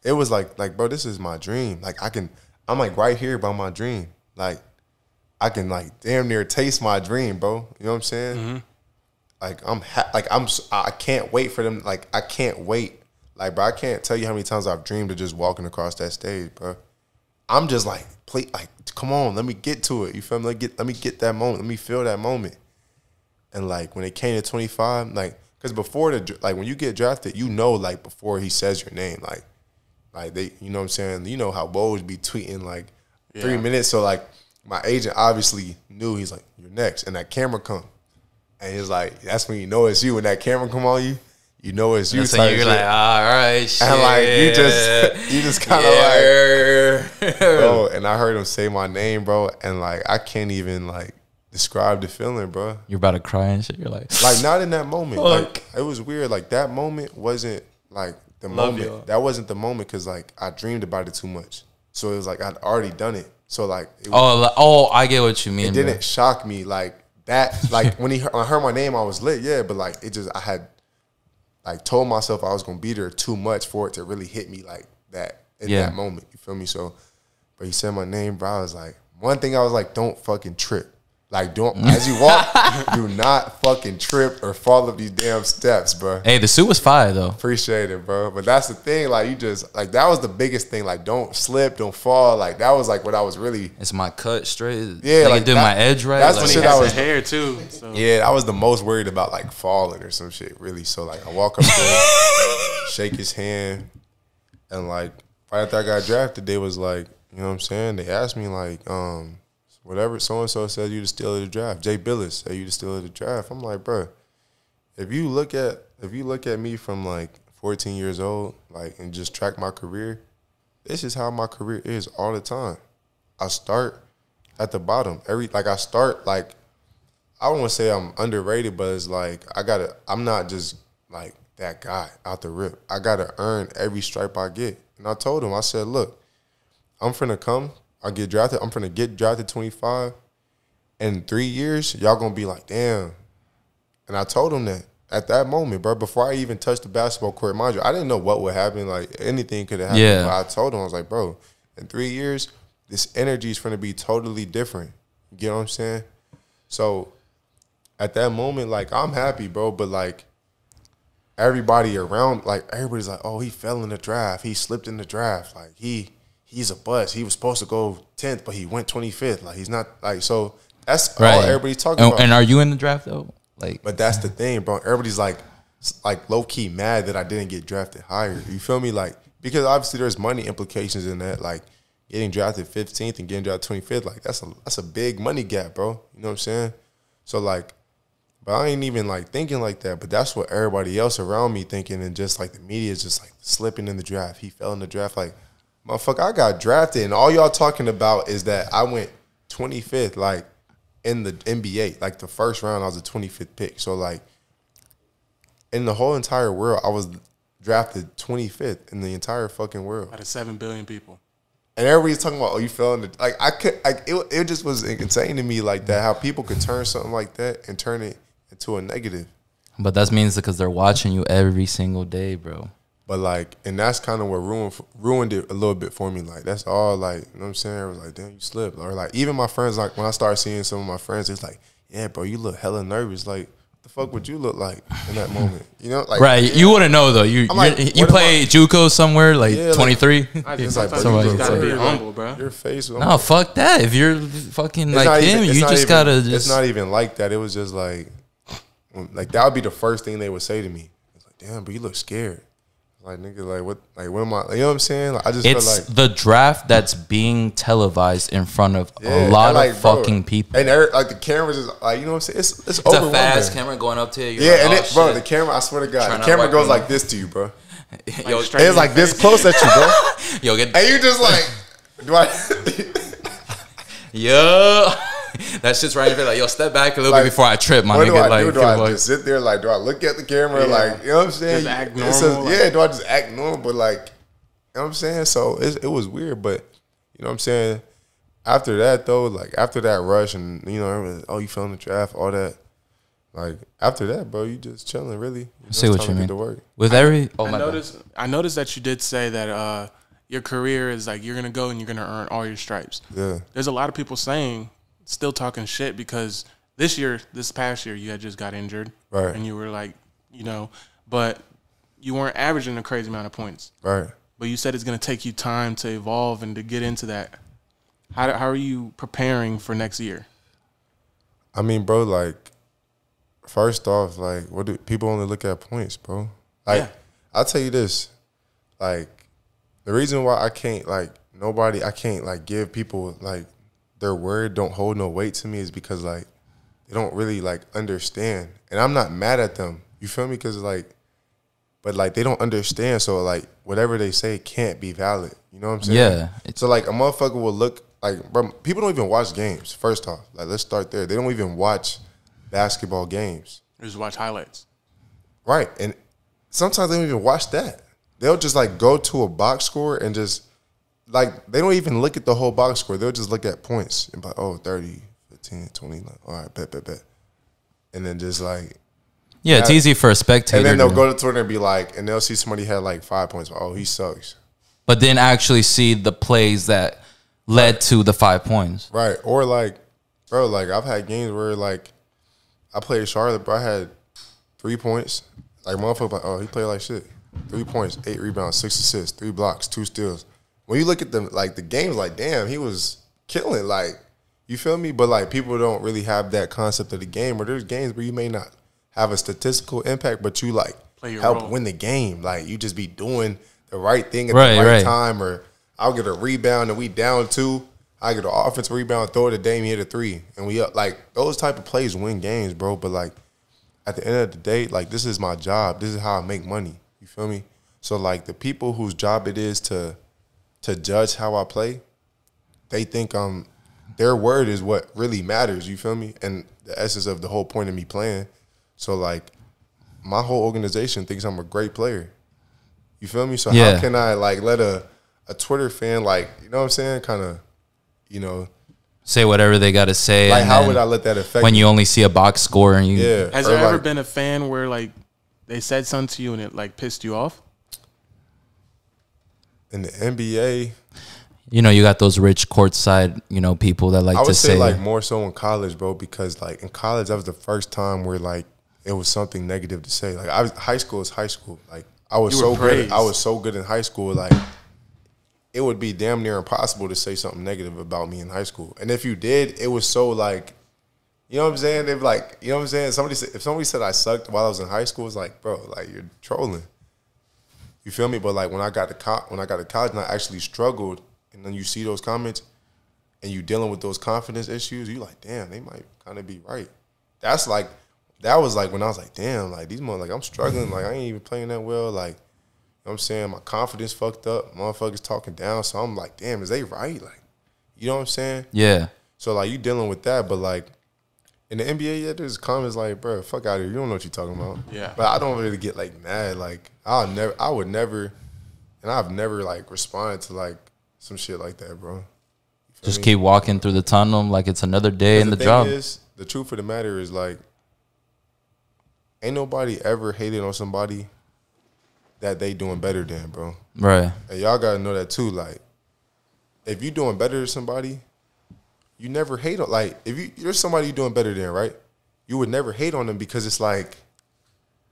It was like, bro, this is my dream. Like, I'm like right here by my dream. Like, I can like damn near taste my dream, bro. You know what I'm saying? Mm-hmm. Like, I can't wait for them. Like, I can't wait. Like, bro, I can't tell you how many times I've dreamed of just walking across that stage, bro. I'm just like, come on, let me get to it. You feel me? Let me get that moment. Let me feel that moment. And like when it came to 25, like, because before when you get drafted, you know, like before he says your name, like they, you know what I'm saying? You know how Woj be tweeting like 3 minutes. So like my agent obviously knew. He's like, you're next, and that camera come, and he's like, that's when you know it's you. When that camera come on you, you know it's you. So you're like, all right, shit. And like you just kind of like, bro. And I heard him say my name, bro, and like I can't even like describe the feeling, bro. You're about to cry and shit. You're like not in that moment. Like it was weird. Like that moment wasn't like the moment. y'all. That wasn't the moment because like I dreamed about it too much. So it was like I'd already done it. So like, it was, I get what you mean. it didn't shock me like that. Like when I heard my name, I was lit. Yeah, but like it just I had like told myself I was gonna be there too much for it to really hit me like that in that moment. You feel me? So, but he said my name, bro. I was like, one thing I was like, don't fucking trip. Like, don't, as you walk, do not fucking trip or fall up these damn steps, bro. Hey, the suit was fire, though. Appreciate it, bro. But that's the thing. Like, you just, like, that was the biggest thing. Like, don't slip, don't fall. Like, that was, like, what I was really. It's my cut straight. Yeah, like like do that- my edge right. that's like, when He shit has I the was- hair too. So. Yeah, I was the most worried about, like, falling or some shit, really. So, like, I walk up there, shake his hand, and, like, right after I got drafted, they was like, you know what I'm saying? They asked me, like, whatever so-and-so said you the steal of the draft. Jay Billis said you the steal of the draft. I'm like, bro, if you look at me from like 14 years old, like, and just track my career, this is how my career is all the time. I start at the bottom. I start like, I don't want to say I'm underrated, but it's like I'm not just like that guy out the rip. I gotta earn every stripe I get. And I told him, I said, look, I'm finna come. I get drafted. I'm finna get drafted 25. In 3 years, y'all gonna be like, damn. And I told him that at that moment, bro. Before I even touched the basketball court, mind you, I didn't know what would happen. Like anything could have happened. Yeah. But I told him, I was like, bro, in 3 years, this energy is going to be totally different. You get what I'm saying? So at that moment, like, I'm happy, bro, but like everybody around, like, everybody's like, oh, he fell in the draft. He slipped in the draft. Like, he's a bust. He was supposed to go 10th, but he went 25th. Like, he's not, like, so that's all everybody's talking about. And are you in the draft, though? Like, but that's the thing, bro. Everybody's like low-key mad that I didn't get drafted higher. You feel me? Like, because obviously there's money implications in that. Like, getting drafted 15th and getting drafted 25th, like, that's a big money gap, bro. You know what I'm saying? So, like, but I ain't even, like, thinking like that. But that's what everybody else around me thinking, and just, like, the media is just, like, slipping in the draft. He fell in the draft. Like, motherfucker, I got drafted, and all y'all talking about is that I went 25th, like, in the NBA. Like, the first round, I was a 25th pick. So, like, in the whole entire world, I was drafted 25th in the entire fucking world. Out of 7 billion people. And everybody's talking about, oh, you fell in the, like, it just was insane to me, like, that, how people could turn something like that and turn it into a negative. But that means because they're watching you every single day, bro. But, like, and that's kind of what ruined it a little bit for me. Like, that's all, like, you know what I'm saying? I was like, damn, you slipped. Or, like, even my friends, like, when I started seeing some of my friends, it's like, yeah, bro, you look hella nervous. Like, what the fuck would you look like in that moment? You know? Like, right. Yeah. You wouldn't know, though. You play JUCO somewhere, like, yeah, 23? I just like, bro, you gotta be like, humble, bro. Your face. No, fuck that. If you're fucking like him, you just gotta just. It's not even like that. It was just like that would be the first thing they would say to me. It's like, damn, but you look scared. Like, nigga, like, what am I? You know what I'm saying? Like, I just feel like the draft that's being televised in front of a lot of fucking people. And like, the cameras is like, you know what I'm saying? It's a fast camera going up to you. Yeah, like, and bro, the camera, I swear to God, the camera goes like this to you, bro. Yo, it's like this close at you, bro. And you just like, do I? Yo. That shit's right in there. Like, yo, step back a little bit before I trip, my nigga. Do I just sit there? Like, do I look at the camera? Yeah. Like, you know what I'm saying? Just act normal. Yeah, do I just act normal? But, like, you know what I'm saying? So it was weird, but you know what I'm saying? After that, though, like, after that rush and, you know, oh, you fell in the draft, all that. Like, after that, bro, you just chilling, really. I see what you mean. With every, I noticed that you did say that your career is like, you're gonna go and you're gonna earn all your stripes. Yeah. There's a lot of people still talking shit because this past year, you had just got injured. Right. And you were like, you know, but you weren't averaging a crazy amount of points. Right. But you said it's going to take you time to evolve and to get into that. How are you preparing for next year? I mean, bro, like, first off, like, what do people only look at points, bro? Like, yeah. I'll tell you this. Like, the reason why I can't, like, give people, like, their word don't hold no weight to me is because, like, they don't really, like, understand. And I'm not mad at them. You feel me? Because, like, but, like, they don't understand. So, like, whatever they say can't be valid. You know what I'm saying? Yeah. So, like, a motherfucker will look, like, bro, people don't even watch games, first off. Like, let's start there. They don't even watch basketball games. They just watch highlights. Right. And sometimes they don't even watch that. They'll just, like, go to a box score and just, like, they don't even look at the whole box score. They'll just look at points and be like, oh, 30, 15, 20. Like, all right, bet. And then just, like. Yeah, it's easy for a spectator. And then they'll go to Twitter and be like, and they'll see somebody had, like, 5 points. Oh, he sucks. But then actually see the plays that led to the 5 points. Right. Or, like, bro, like, I've had games where, like, I played Charlotte, bro. I had 3 points. Like, motherfucker, like, oh, he played like shit. 3 points, 8 rebounds, 6 assists, 3 blocks, 2 steals. When you look at the games, like, damn, he was killing. Like, you feel me? But, like, people don't really have that concept of the game. Or there's games where you may not have a statistical impact, but you, like, help win the game. Like, you just be doing the right thing at the right time. Or I'll get a rebound and we down 2. I get an offensive rebound, throw it to Dame, he hit a 3. And we up. Like, those type of plays win games, bro. But, like, at the end of the day, like, this is my job. This is how I make money. You feel me? So, like, the people whose job it is to judge how I play, they think their word is what really matters, you feel me? And the essence of the whole point of me playing. So, like, my whole organization thinks I'm a great player. You feel me? So how can I, like, let a Twitter fan, like, you know what I'm saying, kind of, you know, say whatever they got to say. Like, how would I let that affect when me? You only see a box score and you. Yeah. Has there ever been a fan where, like, they said something to you and it, like, pissed you off? In the NBA, You know, you got those rich courtside, you know, people that like I would to say say like more so in college, bro, because like in college that was the first time where like it was something negative to say. Like high school is high school. Like I was so good. I was so good in high school. Like it would be damn near impossible to say something negative about me in high school. And if you did, it was so like, you know what I'm saying? If like, you know what I'm saying? If somebody said I sucked while I was in high school, it's like, bro, like you're trolling. You feel me? But like when I got to college and I actually struggled, and then you see those comments and you dealing with those confidence issues, you like, damn, they might kind of be right. That was like when I was like, damn, like these motherfuckers, like I'm struggling, like I ain't even playing that well, like, you know what I'm saying? My confidence fucked up, motherfuckers talking down, so I'm like, damn, is they right? Like, you know what I'm saying? Yeah. So like you dealing with that, but like in the NBA, yeah, there's comments like, bro, fuck out of here, you don't know what you're talking about. Yeah. But I don't really get like mad, like I've never like responded to like some shit like that, bro. Just keep walking through the tunnel like it's another day in the job. The truth of the matter is like, ain't nobody ever hated on somebody that they doing better than, bro. Right. And y'all gotta know that too. Like, if you doing better than somebody, you never hate on. Like, if there's somebody you doing better than, right? You would never hate on them because it's like,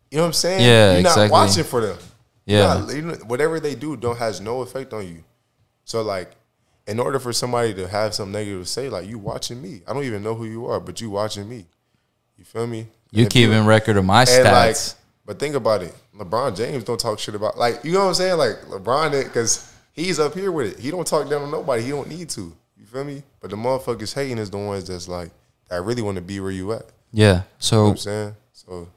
you know what I'm saying? Yeah, you're exactly. not watching for them. Yeah. Whatever they do has no effect on you. So like, in order for somebody to have something negative to say, like, you watching me. I don't even know who you are, but you watching me. You feel me? You keeping record of my stats. Like, but think about it. LeBron James don't talk shit about, like, you know what I'm saying? Like, LeBron, because he's up here with it. He don't talk down on nobody. He don't need to. You feel me? But the motherfuckers hating is the ones that's like, that really want to be where you at. Yeah. So, you know what I'm saying? So,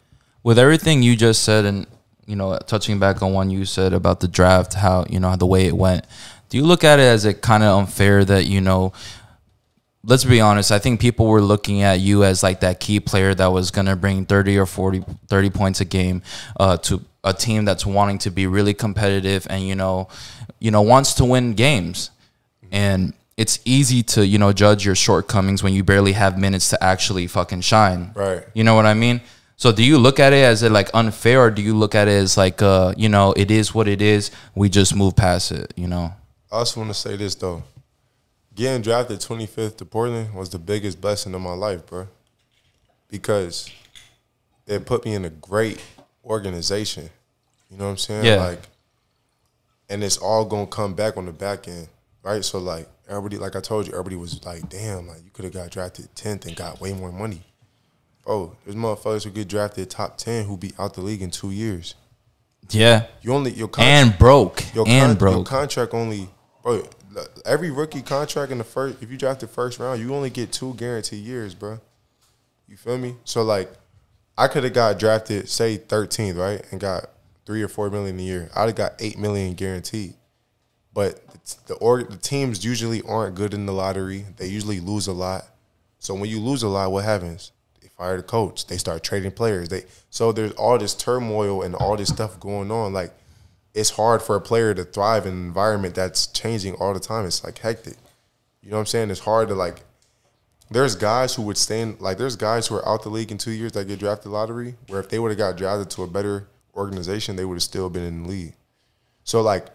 with everything you just said and, you know, touching back on one you said about the draft, how, you know, the way it went, do you look at it as it kind of unfair that, you know, let's be honest, I think people were looking at you as like that key player that was going to bring 30 or 30 points a game to a team that's wanting to be really competitive and, you know, wants to win games. And it's easy to, you know, judge your shortcomings when you barely have minutes to actually fucking shine. Right. You know what I mean? So do you look at it as like unfair, or do you look at it as like, you know, it is what it is. We just move past it, you know? I also want to say this, though. Getting drafted 25th to Portland was the biggest blessing of my life, bro. Because it put me in a great organization. You know what I'm saying? Yeah. Like, and it's all going to come back on the back end, right? So, like, everybody, like I told you, everybody was like, damn, like, you could have got drafted 10th and got way more money. Bro, there's motherfuckers who get drafted top 10 who be out the league in 2 years. Yeah. Your contract only, bro, every rookie contract in the first, if you draft the first round, you only get 2 guaranteed years, bro. You feel me? So like, I could have got drafted, say 13th, right, and got $3 or $4 million a year. I'd have got $8 million guaranteed. But the teams usually aren't good in the lottery. They usually lose a lot. So when you lose a lot, what happens? They fire the coach. They start trading players. So there's all this turmoil and all this stuff going on. Like, it's hard for a player to thrive in an environment that's changing all the time. It's like hectic. You know what I'm saying? It's hard to like, there's guys who would there's guys who are out the league in 2 years that get drafted lottery, where if they would have got drafted to a better organization, they would have still been in the league. So like,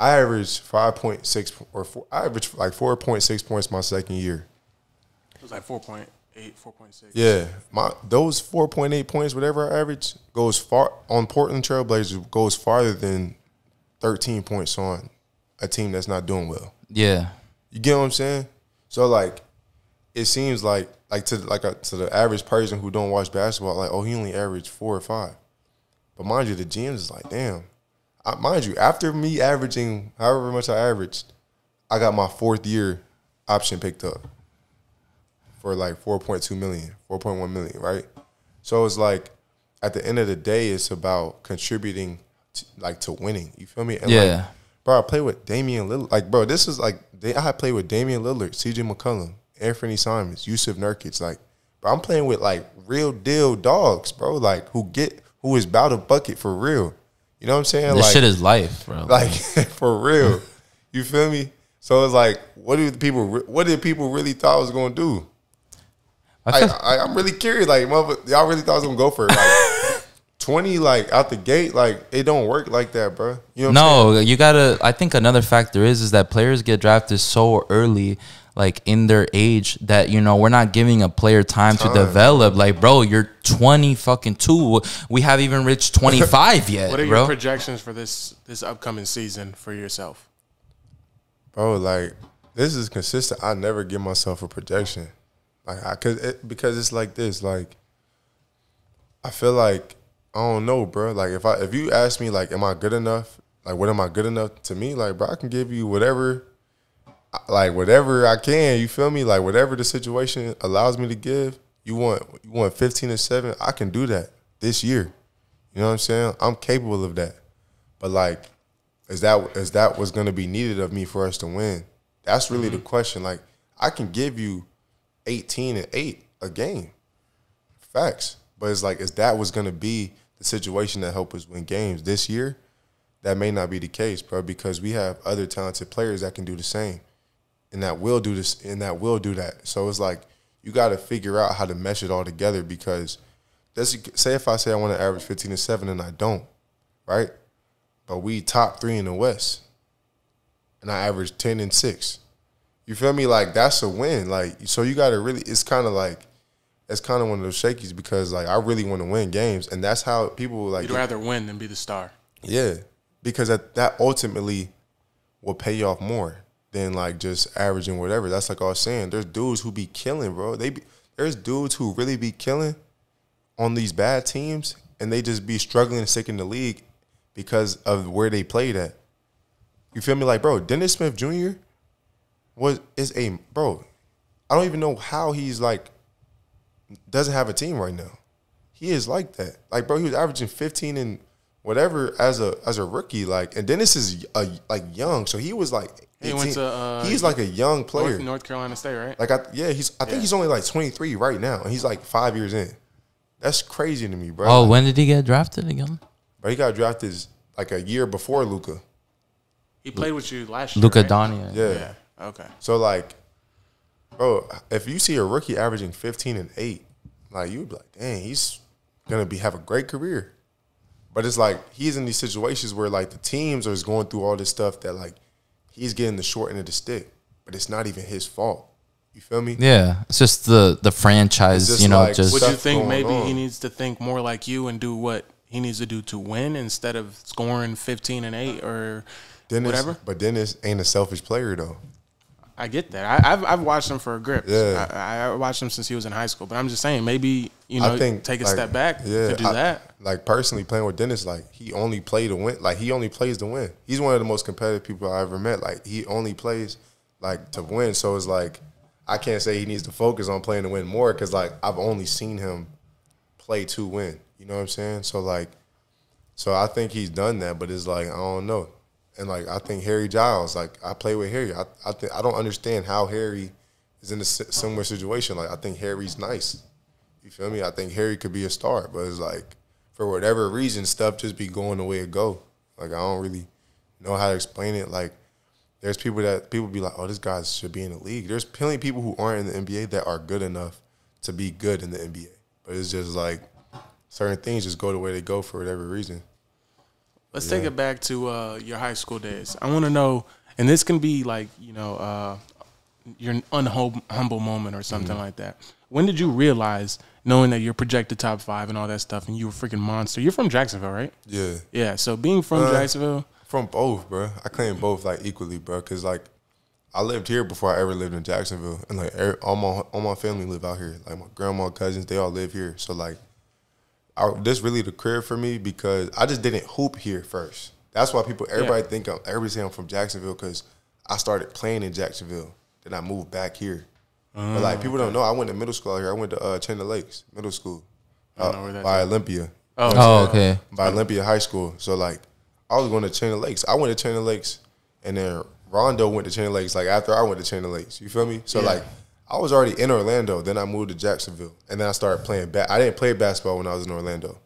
I averaged 5.6 or 4, I averaged like 4.6 points my second year. It was like 4.8, 4.6. Yeah, those 4.8 points, whatever I average, goes far on Portland Trailblazers, goes farther than 13 points on a team that's not doing well. Yeah, you get what I'm saying? So like, it seems like to the average person who don't watch basketball, like, oh, he only averaged 4 or 5. But mind you, the GMs is like, damn. Mind you, after me averaging however much I averaged, I got my 4th year option picked up for like 4.2 million, 4.1 million, right? So it's like, at the end of the day, it's about contributing to winning. You feel me? And yeah. Like, bro, I play with Damian Lillard. Like, bro, this is like, I played with Damian Lillard, CJ McCollum, Anthony Simons, Yusuf Nurkic. Like, bro, I'm playing with like real deal dogs, bro. Like, who is about a bucket for real. You know what I'm saying? This like, shit is life, bro. Like, for real. You feel me? So it's like, what did people really thought I was gonna do? I'm really curious. Like, y'all really thought I was gonna go for like 20 like out the gate, like it don't work like that, bro. You know what I'm saying? You gotta. I think another factor is that players get drafted so early, like in their age, that we're not giving a player time to develop. Like, bro, you're 22. We haven't even reached 25 yet. What are bro? your projections for this upcoming season for yourself? Bro, like this is consistent. I never give myself a projection, like because it's like this. Like I feel like I don't know, bro. Like if you ask me, like, am I good enough? Like, what am I good enough to me? Like, bro, I can give you whatever I can. You feel me? Like whatever the situation allows me to give. You want 15 and 7? I can do that this year. You know what I'm saying? I'm capable of that. But like, is that what's gonna be needed of me for us to win? That's really the question. Like, I can give you 18 and 8 a game. Facts. But it's like, is that what's gonna be the situation that help us win games this year? That may not be the case, bro, because we have other talented players that can do the same, and that will do this, and that will do that. So it's like you got to figure out how to mesh it all together. Because say if I say I want to average 15 and 7 and I don't, right? But we top 3 in the West, and I average 10 and 6. You feel me? Like that's a win. Like, so you got to really. It's kind of one of those shakies, because like I really want to win games, and that's how people like. You'd rather win than be the star. Yeah, because that ultimately will pay you off more than like just averaging whatever. That's like I was saying. There's dudes who be killing, bro. There's dudes who really be killing on these bad teams, and they just be struggling to stick in the league because of where they played at. You feel me? Like, bro, Dennis Smith Jr. Bro. I don't even know how he's like doesn't have a team right now. He is like that. Like, bro, he was averaging 15 and whatever as a rookie. Like, and Dennis is like young, so he was like 18. He went to he's like a young player. North Carolina State, right? Like, I think he's only like 23 right now, and he's like 5 years in. That's crazy to me, bro. Oh, like, when did he get drafted again? Bro, he got drafted like a year before Luka. He played with you last year, Luka right? Doncic. Yeah. Okay. So like, bro, if you see a rookie averaging 15 and 8, like you'd be like, dang, he's gonna have a great career. But it's like he's in these situations where like the teams are going through all this stuff that like he's getting the short end of the stick, but it's not even his fault. You feel me? Yeah, it's just the franchise, Just like, just Would you think maybe on. he needs to think more like you and do what he needs to do to win instead of scoring 15 and 8 or whatever? But Dennis ain't a selfish player though. I get that. I've watched him for a grip. Yeah. I watched him since he was in high school. But I'm just saying, maybe I think, take a like, step back to do that. Like personally playing with Dennis, like he only plays to win. Like he only plays to win. He's one of the most competitive people I ever met. Like he only plays like to win. So it's like I can't say he needs to focus on playing to win more, because like I've only seen him play to win. You know what I'm saying? So like, I think he's done that. But it's like I don't know. And like I think Harry Giles, like I play with Harry. I don't understand how Harry is in a similar situation. Like I think Harry's nice. You feel me? I think Harry could be a star, but it's like for whatever reason, stuff just be going the way it go. Like I don't really know how to explain it. Like there's people be like, oh, this guy should be in the league. There's plenty of people who aren't in the NBA that are good enough to be good in the NBA. But it's just like certain things just go the way they go for whatever reason. Let's take it back to your high school days. I want to know, and this can be like, your unhumble moment or something like that. When did you realize, knowing that you're projected top 5 and all that stuff, and you were a freaking monster? You're from Jacksonville, right? Yeah. Yeah, so being from Jacksonville. From both, bro. I claim both like equally, bro, because like I lived here before I ever lived in Jacksonville, and like all my family live out here. Like my grandma, cousins, they all live here. So like, this really the crib for me, because I just didn't hoop here first. That's why everybody say I'm from Jacksonville, because I started playing in Jacksonville. Then I moved back here. But like people don't know, I went to middle school out here. I went to Chain of Lakes Middle School by Olympia. Okay. By Olympia High School. So like I was going to Chain of Lakes. I went to Chain of Lakes, and then Rondo went to Chain of Lakes. Like after I went to Chain of Lakes, you feel me? So like I was already in Orlando. Then I moved to Jacksonville, and then I started playing I didn't play basketball when I was in Orlando,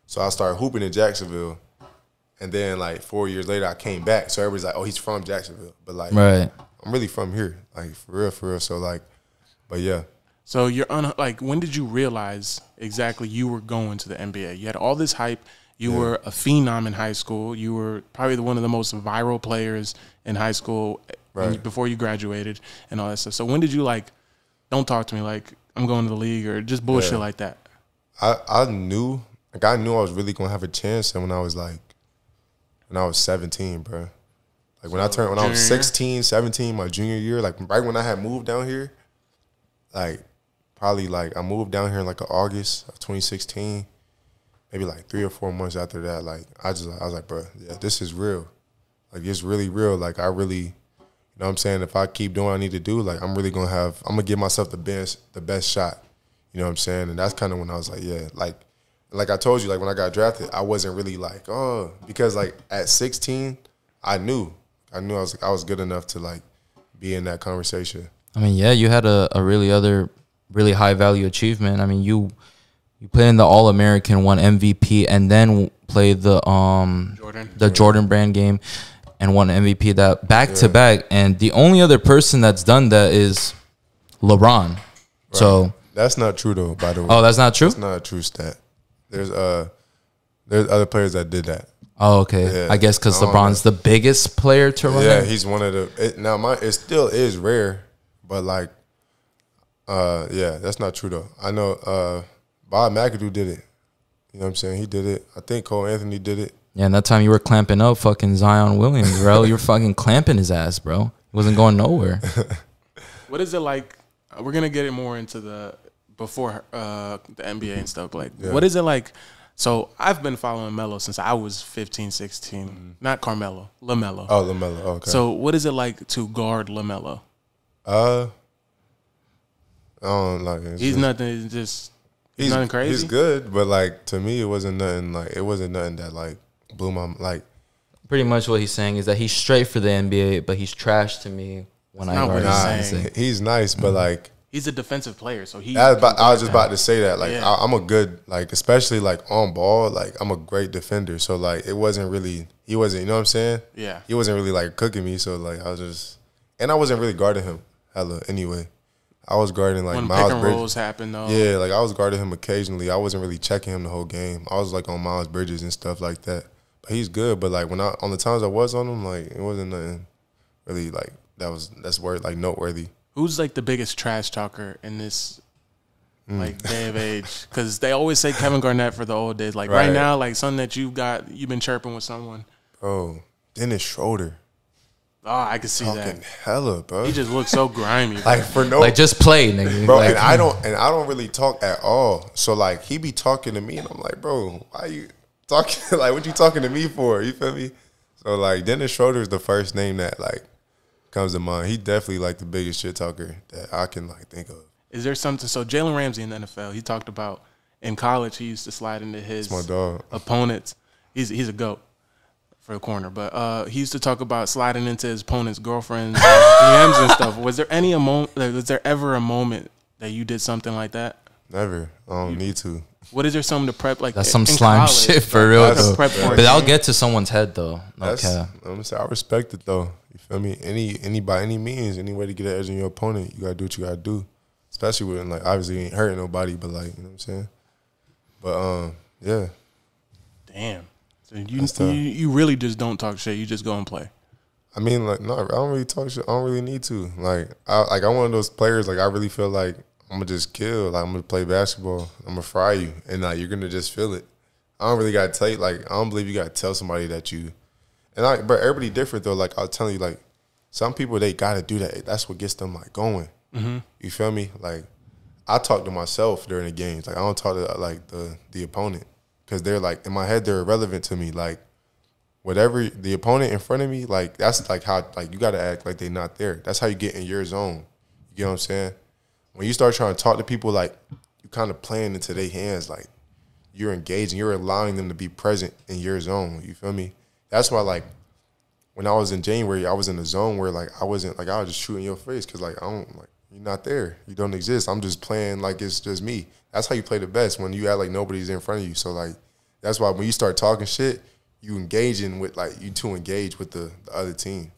so I started hooping in Jacksonville, and then like 4 years later I came back. So everybody's like, "Oh, he's from Jacksonville," but like, right. I'm really from here, like for real. So like, but yeah. So you're like, when did you realize exactly you were going to the NBA? You had all this hype. You were a phenom in high school. You were probably one of the most viral players in high school before you graduated and all that stuff. So when did you like, don't talk to me, like I'm going to the league or just bullshit like that? I knew I was really gonna have a chance, and when I was 17, bro. Like when I was 16, 17, my junior year, like right when I had moved down here, like probably like I moved down here in like August of 2016. Maybe like 3 or 4 months after that, like I was like, bro, yeah, this is real. Like it's really real. Like I really, you know what I'm saying? If I keep doing what I need to do, like I'm gonna give myself the best shot. You know what I'm saying? And that's kind of when I was like, yeah, like I told you, like when I got drafted, I wasn't really like, oh, because like at 16, I knew I was good enough to like be in that conversation. I mean, yeah, you had a really high value achievement. I mean, you played in the All-American, won MVP, and then played the Jordan brand game and won MVP that back to back. And the only other person that's done that is LeBron. Right. So that's not true though, by the way. Oh, that's not true? That's not a true stat. There's other players that did that. Oh, okay. Yeah. I guess because LeBron's the biggest player to run. Yeah, he's one of the. It still is rare, but like, yeah, that's not true though. I know Bob McAdoo did it. You know what I'm saying? He did it. I think Cole Anthony did it. Yeah, and that time you were clamping up fucking Zion Williams, bro. You were fucking clamping his ass, bro. He wasn't going nowhere. What is it like? We're gonna get it more into the before the NBA and stuff. Like, what is it like? So I've been following Melo since I was 15, 16. Mm-hmm. Not Carmelo, LaMelo. Oh, LaMelo. Okay. So what is it like to guard LaMelo? I don't like it. He's nothing. He's nothing crazy. He's good, but like to me, it wasn't nothing that like blew my like. Pretty much what he's saying is that he's straight for the NBA, but he's trash to me when I guard him. He's nice, but like. He's a defensive player, so I was just about to say that. Like, I'm a good, like, especially like on ball. Like, I'm a great defender. So like, he wasn't. You know what I'm saying? Yeah. He wasn't really like cooking me. So like, I wasn't really guarding him hella anyway. I was guarding like when Miles pick and Bridges. rolls happen though. Yeah, like I was guarding him occasionally. I wasn't really checking him the whole game. I was like on Miles Bridges and stuff like that. But he's good. But like on the times I was on him, like it wasn't nothing really like that's noteworthy. Who's like the biggest trash talker in this like day of age? Because they always say Kevin Garnett for the old days. Like right now, like something that you've been chirping with someone. Bro, Dennis Schroeder. Oh, I can see talking that. Hella, bro. He just looks so grimy. Like for no, like just play, nigga. Bro, like, and I don't really talk at all. So like he be talking to me, and I'm like, bro, why you talking? Like, what you talking to me for? You feel me? So like Dennis Schroeder is the first name that like comes to mind. He definitely like the biggest shit talker that I can like think of. Is there something? So Jalen Ramsey in the NFL, he talked about in college he used to slide into his opponents. He's a GOAT for a corner, but he used to talk about sliding into his opponent's girlfriend's DMs and stuff. Was there ever a moment that you did something like that? Never. I don't need to. What is there something to prep like? That's some slime college, shit for real though. But I'll get to someone's head though. Okay. I'm gonna say I respect it though. You feel me? Any by any means, any way to get an edge on your opponent, you gotta do what you gotta do. Especially when like obviously you ain't hurting nobody, but like you know what I'm saying. But yeah. Damn. So you really just don't talk shit. You just go and play. I mean, like no, I don't really talk shit. I don't really need to. Like I'm one of those players. Like I really feel like I'm gonna just kill. Like I'm gonna play basketball. I'm gonna fry you, and like you're gonna just feel it. I don't really gotta tell you. Like I don't believe you gotta tell somebody that you. And but everybody different though. Like I was telling you, like some people they gotta do that. That's what gets them like going. Mm-hmm. You feel me? Like I talk to myself during the games. Like I don't talk to like the opponent because they're like in my head they're irrelevant to me. Like whatever the opponent in front of me, like that's like how like you gotta act like they're not there. That's how you get in your zone. You know what I'm saying? When you start trying to talk to people, like you kind of playing into their hands, like you're engaging, you're allowing them to be present in your zone. You feel me? That's why, like, when I was in January, I was in a zone where, like, I wasn't, like, I was just shooting your face because, like, I don't, like, you're not there. You don't exist. I'm just playing like it's just me. That's how you play the best, when you act like nobody's in front of you. So, like, that's why when you start talking shit, you engaging with, like, you too engage with the other team.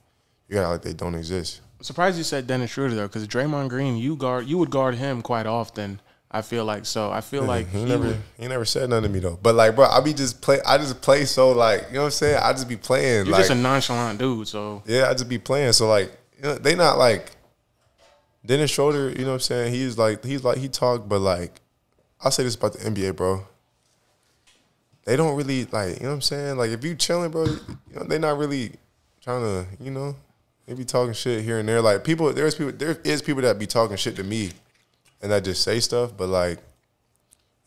You gotta like they don't exist. surprised you said Dennis Schroeder though, because Draymond Green, you would guard him quite often. I feel like so. I feel like he never said nothing to me though. But like, bro, I just play so like, you know what I'm saying? I just be playing. You're like, just a nonchalant dude. So yeah, I just be playing. So like, you know, they not like Dennis Schroeder. You know what I'm saying? He talk, but like, I'll say this about the NBA, bro. They don't really like, you know what I'm saying? Like if you chilling, bro, you know, they not really trying to, you know, they be talking shit here and there. Like there is people that be talking shit to me and that just say stuff, but like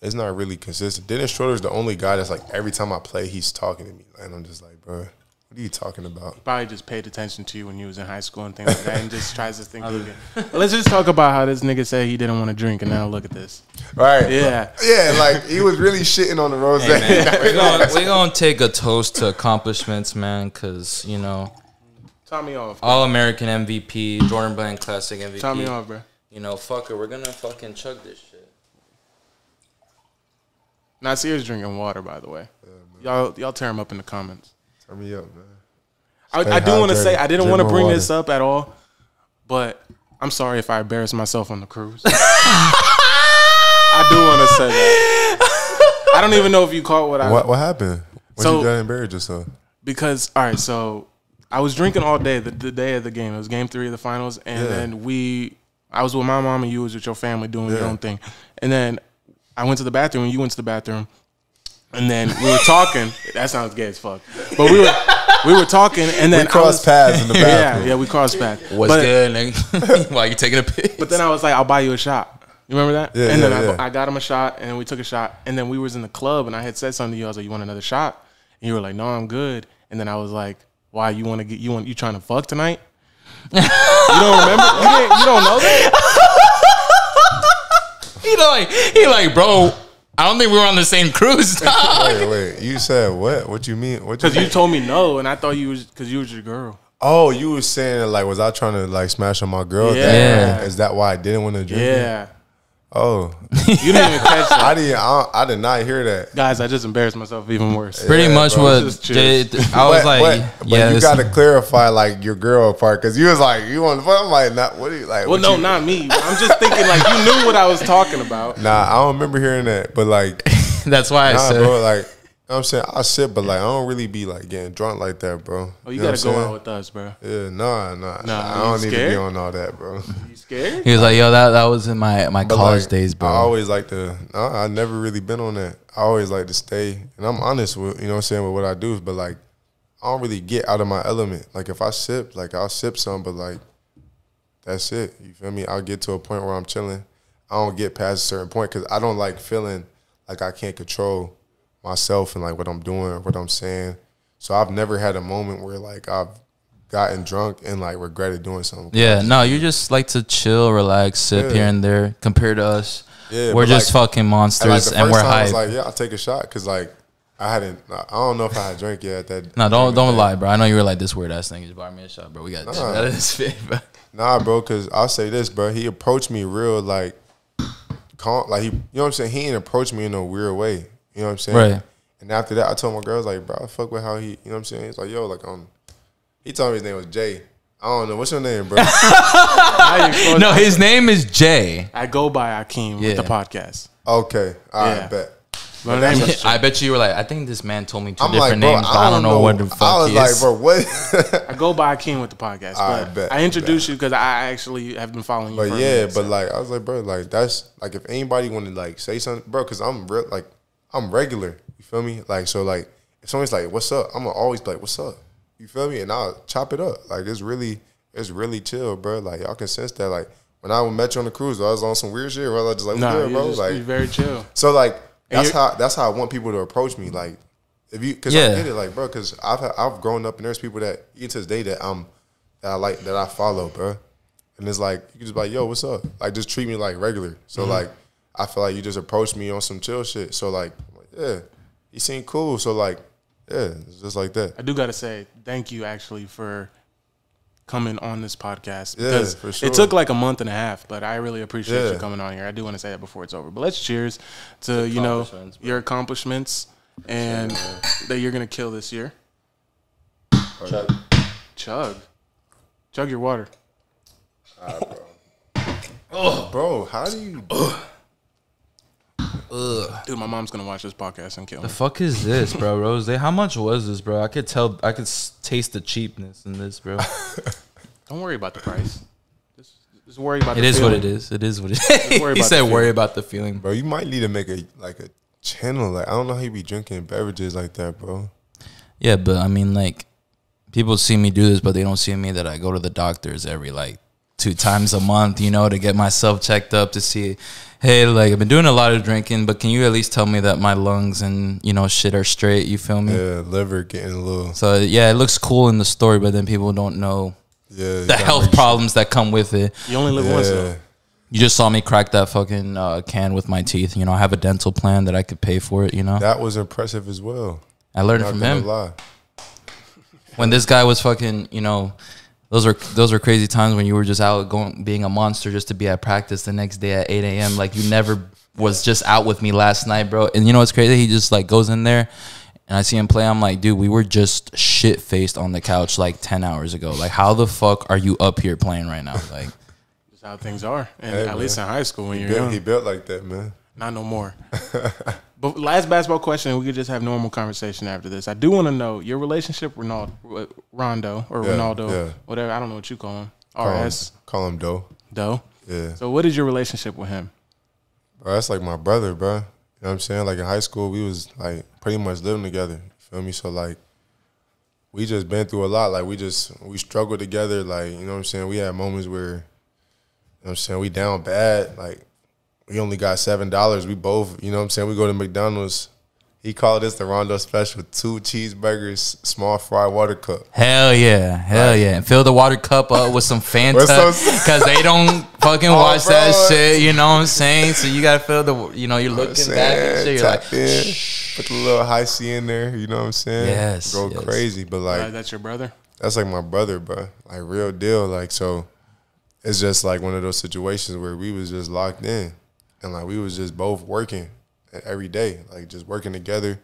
it's not really consistent. Dennis Schroeder's the only guy that's like every time I play, he's talking to me. And I'm just like, bro, what are you talking about? He probably just paid attention to you when you was in high school and things like that and just tries to think of it. Let's just talk about how this nigga said he didn't want to drink and now look at this. Right. Yeah. Yeah, like he was really shitting on the rose. Hey, we're gonna take a toast to accomplishments, man, because, you know, Tommy off. All-American MVP, Jordan Brand Classic MVP. Tommy off, bro. You know, fuck it, we're gonna fucking chug this shit. Nassir's drinking water, by the way. Y'all tear him up in the comments. Turn me up, man. I do want to say, I didn't want to bring this up at all, but I'm sorry if I embarrassed myself on the cruise. I do want to say that. I don't even know if you caught what happened? When you got embarrassed yourself? Because, all right, so I was drinking all day, the day of the game. It was game 3 of the finals, and then I was with my mom and you was with your family doing your own thing. And then I went to the bathroom and you went to the bathroom. And then we were talking. That sounds gay as fuck. But we were talking and then we crossed paths in the bathroom. Yeah, we crossed paths. What's good, nigga? Why you taking a piss? But then I was like, I'll buy you a shot. You remember that? Yeah, and then I got him a shot and then we took a shot. And then we was in the club and I had said something to you. I was like, you want another shot? And you were like, no, I'm good. And then I was like, why, you trying to fuck tonight? You don't remember? You don't know that? He like, bro, I don't think we were on the same cruise. Wait. You said what? What you mean? Because you told me no, and I thought because you was your girl. Oh, you was saying like, was I trying to like smash on my girl? Yeah. Is that why I didn't want to drink? Yeah. Oh, you didn't even catch that. I did not hear that. Guys, I just embarrassed myself even worse. Pretty much bro, what I was like. But you got to clarify like your girl part because you was like, you want to fuck? I'm like, not what do you like? Well, no, not me. I'm just thinking like you knew what I was talking about. Nah, I don't remember hearing that, but like that's why I said, bro, like. You know what I'm saying? I sip, but like I don't really be like getting drunk like that, bro. Oh, you gotta go out with us, bro. Yeah, nah. I don't need to be on all that, bro. You scared? He was like, yo, that was in my college days, bro. I always like to. I never really been on that. I always like to stay, and I'm honest with you know what I'm saying with what I do, but like I don't really get out of my element. Like if I sip, like I'll sip some, but like that's it. You feel me? I'll get to a point where I'm chilling. I don't get past a certain point because I don't like feeling like I can't control myself and like what I'm doing, what I'm saying. So I've never had a moment where like I've gotten drunk and like regretted doing something. Yeah, no, you just like to chill, relax, sip here and there. Compared to us, we're just like, fucking monsters and we're hype. I was like, yeah, I'll take a shot because like I don't know if I had drank yet. No, don't lie, bro. I know you were like this weird ass thing. Just buy me a shot, bro. We got that in this fit, bro. Nah, bro, because I'll say this, bro. He approached me real like calm, like he, you know what I'm saying. He didn't approach me in a weird way. You know what I'm saying? Right. And after that, I told my girls, like, bro, I fuck with how he, you know what I'm saying? He's like, yo, like, he told me his name was Jay. I don't know. What's your name, bro? No, his name is Jay. I go by Akeem with the podcast. Okay. I bet. I bet you were like, I think this man told me two different names, but I don't know what the fuck I was like, bro, what? I go by Akeem with the podcast. But I introduced you because I actually have been following you. But yeah, but like, I was like, bro, like, that's, like, if anybody want to, like, say something, bro, because I'm real, like, I'm regular. You feel me? Like, so, like, if someone's like, what's up? I'm going to always be like, what's up? You feel me? And I'll chop it up. Like, it's really chill, bro. Like, y'all can sense that. Like, when I met you on the cruise, I was on some weird shit. Where I was just like, nah, bro. Like, you're very chill. So, like, that's how I want people to approach me. Like, if you, because I get it, like, bro, because I've grown up and there's people that, even to this day, that I like, that I follow, bro. And it's like, you can just be like, yo, what's up? Like, just treat me like regular. So, like, I feel like you just approached me on some chill shit. So, like, yeah, he seemed cool. So, like, yeah, it's just like that. I do got to say, thank you, actually, for coming on this podcast. Yeah, because for sure. It took like a month and a half, but I really appreciate you coming on here. I do want to say that before it's over. But let's cheers to, you know, your accomplishments and that you're going to kill this year. Chug your water. Bro, how do you? Dude, my mom's gonna watch this podcast and kill me. The fuck is this, bro? Rose, how much was this, bro? I could taste the cheapness in this, bro. Don't worry about the price. Just worry about. It the is feeling. what it is. It is what it is. He said, "Worry about the feeling." Bro, you might need to make a channel. Like, I don't know how you be drinking beverages like that, bro. Yeah, but I mean, like, people see me do this, but they don't see me that I go to the doctors every 2 times a month, to get myself checked up to see, hey, I've been doing a lot of drinking, but can you at least tell me that my lungs and, shit are straight, you feel me? Yeah, liver getting a little. So, yeah, it looks cool in the story, but then people don't know the health problems that come with it. You only live once, though. You just saw me crack that fucking can with my teeth. I have a dental plan that I could pay for it, That was impressive as well. I learned it from him. When this guy was fucking, those are crazy times when you were just out being a monster just to be at practice the next day at 8 a.m. Like, you never was just out with me last night, bro. And you know what's crazy? He just goes in there and I see him play. I'm like, dude, we were just shit faced on the couch 10 hours ago. Like, how the fuck are you up here playing right now? Like, just how things are. And hey, at least in high school when you're young. young. He built like that, man. Not no more. But last basketball question, we could just have normal conversation after this. I do want to know your relationship with Rondo or Ronaldo, whatever. I don't know what you call him. RS. Call him Doe. Doe? Yeah. So what is your relationship with him? Bro, that's like my brother, bro. You know what I'm saying? In high school, we was pretty much living together. You feel me? So we just been through a lot. We struggled together. You know what I'm saying? We had moments where, you know what I'm saying, we down bad. We only got $7. We both, you know what I'm saying, we go to McDonald's. He called this the Rondo special, 2 cheeseburgers, small fry water cup. Hell yeah. Hell yeah. And fill the water cup up with some Fanta because they don't fucking watch that shit, you know what I'm saying? So you got to fill the, you're looking back and shit. You're like, put the little high C in there, you know what I'm saying? Yes. Go crazy. But that's your brother? That's my brother, bro. Real deal. So it's just one of those situations where we was just locked in. And we was just both working every day, just working together,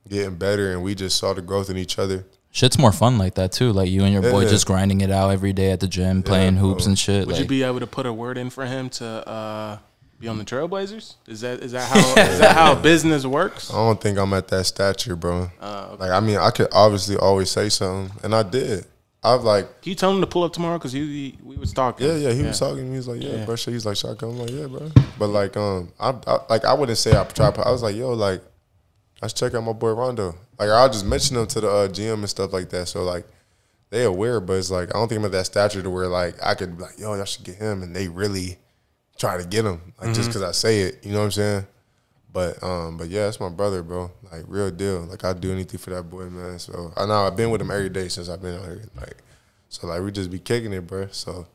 getting better, and we just saw the growth in each other. Shit's more fun like that too. You and your boy just grinding it out every day at the gym, playing hoops and shit. Would you be able to put a word in for him to be on the Trailblazers? Is that how business works? I don't think I'm at that stature, bro. Okay. I could obviously always say something, and I did. Can you tell him to pull up tomorrow? Because we was talking. Yeah, he was talking. He was like, yeah, bro. So he's like, Shaka. I'm like, yeah, bro. But I wouldn't say I try. I was like, yo, let's check out my boy Rondo. I'll just mention him to the GM and stuff like that. So they aware, but it's I don't think I'm at that stature to where I could be like, yo, y'all should get him, and they really try to get him just because I say it. You know what I'm saying? But yeah, that's my brother, bro. Real deal. I'd do anything for that boy, man. So I know I've been with him every day since I've been out here. So we just be kicking it, bro. So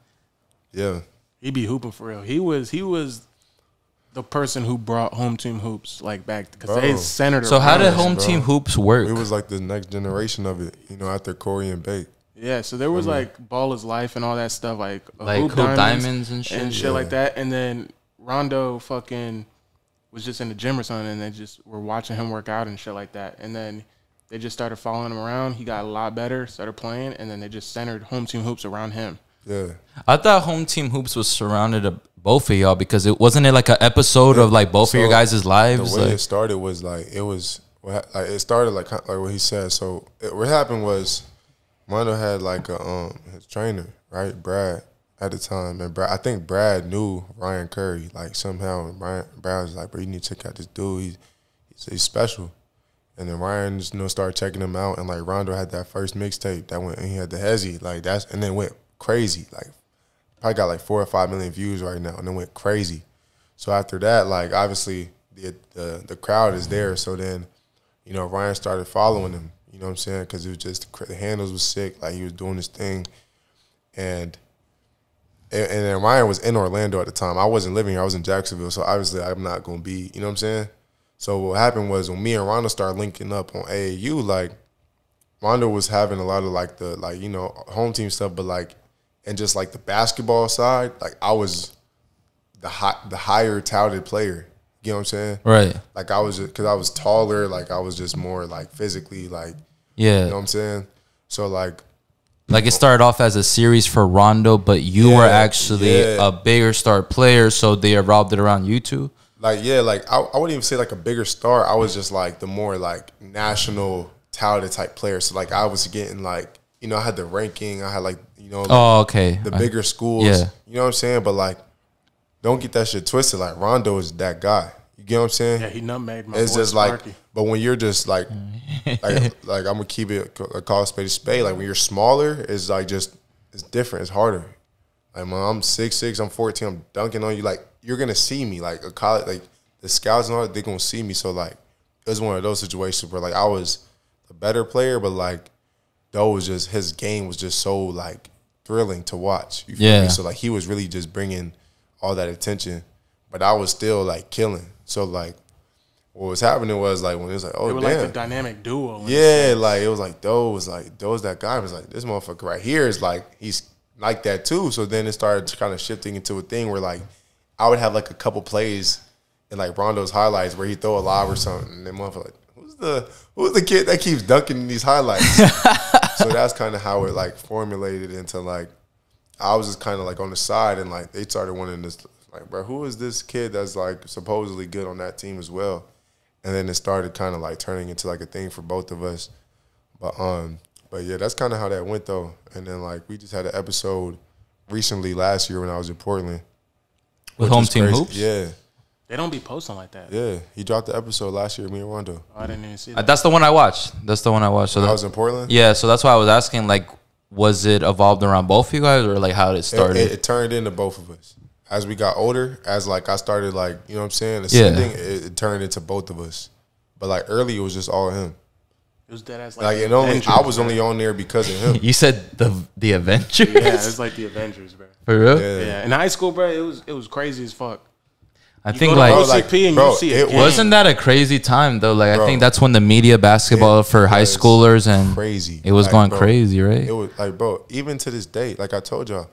yeah, he be hooping for real. He was the person who brought home team hoops back because they centered. So how did home team hoops work? It was the next generation of it, after Corey and Bake. Yeah, so there was Ball is Life and all that stuff, hoop diamonds and shit like that, and then Rondo fucking was just in the gym or something, and they just were watching him work out and shit like that. And then they just started following him around. He got a lot better, started playing, and then they just centered home team hoops around him. Yeah. I thought home team hoops was surrounded both of y'all because it wasn't an episode of both of your guys' lives. The way it started was it started like what he said. So what happened was Rondo had his trainer, right, Brad, at the time, and I think Brad knew Ryan Curry somehow. And Brad was like, bro, you need to check out this dude. He's special. And then Ryan just started checking him out, and Rondo had that first mixtape that went, and he had the Hezzy and then went crazy. Probably got 4 or 5 million views right now, and then went crazy. So after that, obviously the crowd is there. So then, Ryan started following him. You know what I'm saying? Because it was just the handles was sick. He was doing his thing, and then Ryan was in Orlando at the time. I wasn't living here. I was in Jacksonville. So obviously I'm not going to be, you know what I'm saying? So what happened was when me and Rondo started linking up on AAU, Rondo was having a lot of the home team stuff, but and just the basketball side, I was the higher touted player. You know what I'm saying? Right. I was just, because I was taller, I was just more physically yeah. You know what I'm saying? So Like it started off as a series for Rondo, but you were actually a bigger star player, so they evolved it around you two. Like like I wouldn't even say like a bigger star. I was just like the more like national talented type player. So like I was getting like, you know, I had the ranking. I had like, you know, like the bigger schools. Yeah. You know what I'm saying? But like, don't get that shit twisted. Like Rondo is that guy. You get what I'm saying? Yeah, he nutmegged my It's boy just Sparky. like, but when you're just like I'm gonna keep it a call spade a spade. Like when you're smaller, it's like just it's different. It's harder. Like when I'm 6'6", I'm 14, I'm dunking on you. Like you're gonna see me. Like a college, like the scouts and all that, they're gonna see me. So like it was one of those situations where like I was a better player, but like was just his game was just so like thrilling to watch. You feel me? So like he was really just bringing all that attention, but I was still like killing. So like what was happening was like when it was like, oh, they were damn, like the dynamic duo. Yeah, like it was like Doe's that guy. I was like, this motherfucker right here is like he's like that too. So then it started kind of shifting into a thing where like I would have like a couple plays in like Rondo's highlights where he throw a lob or something, and then motherfucker like, who's the kid that keeps dunking in these highlights? So that's kind of how it like formulated into like I was just kind of like on the side, and like they started wanting this like, bro, who is this kid that's like supposedly good on that team as well? And then it started kind of like turning into like a thing for both of us. But yeah, that's kind of how that went though. And then like we just had an episode recently last year when I was in Portland with Home Team Hoops. Yeah. They don't be posting like that. Yeah, he dropped the episode last year, me and Rondo. Oh, I didn't even see that. That's the one I watched. So I was in Portland? Yeah, so that's why I was asking, like, was it evolved around both of you guys, or like how did it start? It turned into both of us. As we got older, as like I started like, you know what I'm saying, ascending, it turned into both of us. But like early, it was just all him. It was dead ass like I was only on there because of him. You said the Avengers? Yeah, it's like the Avengers, bro. For real? Yeah. In high school, bro, it was crazy as fuck. I think like OCP and you see it wasn't that a crazy time though? Like I think that's when the media basketball for high schoolers and crazy. It was going crazy, right? It was like, bro, even to this day, like I told y'all,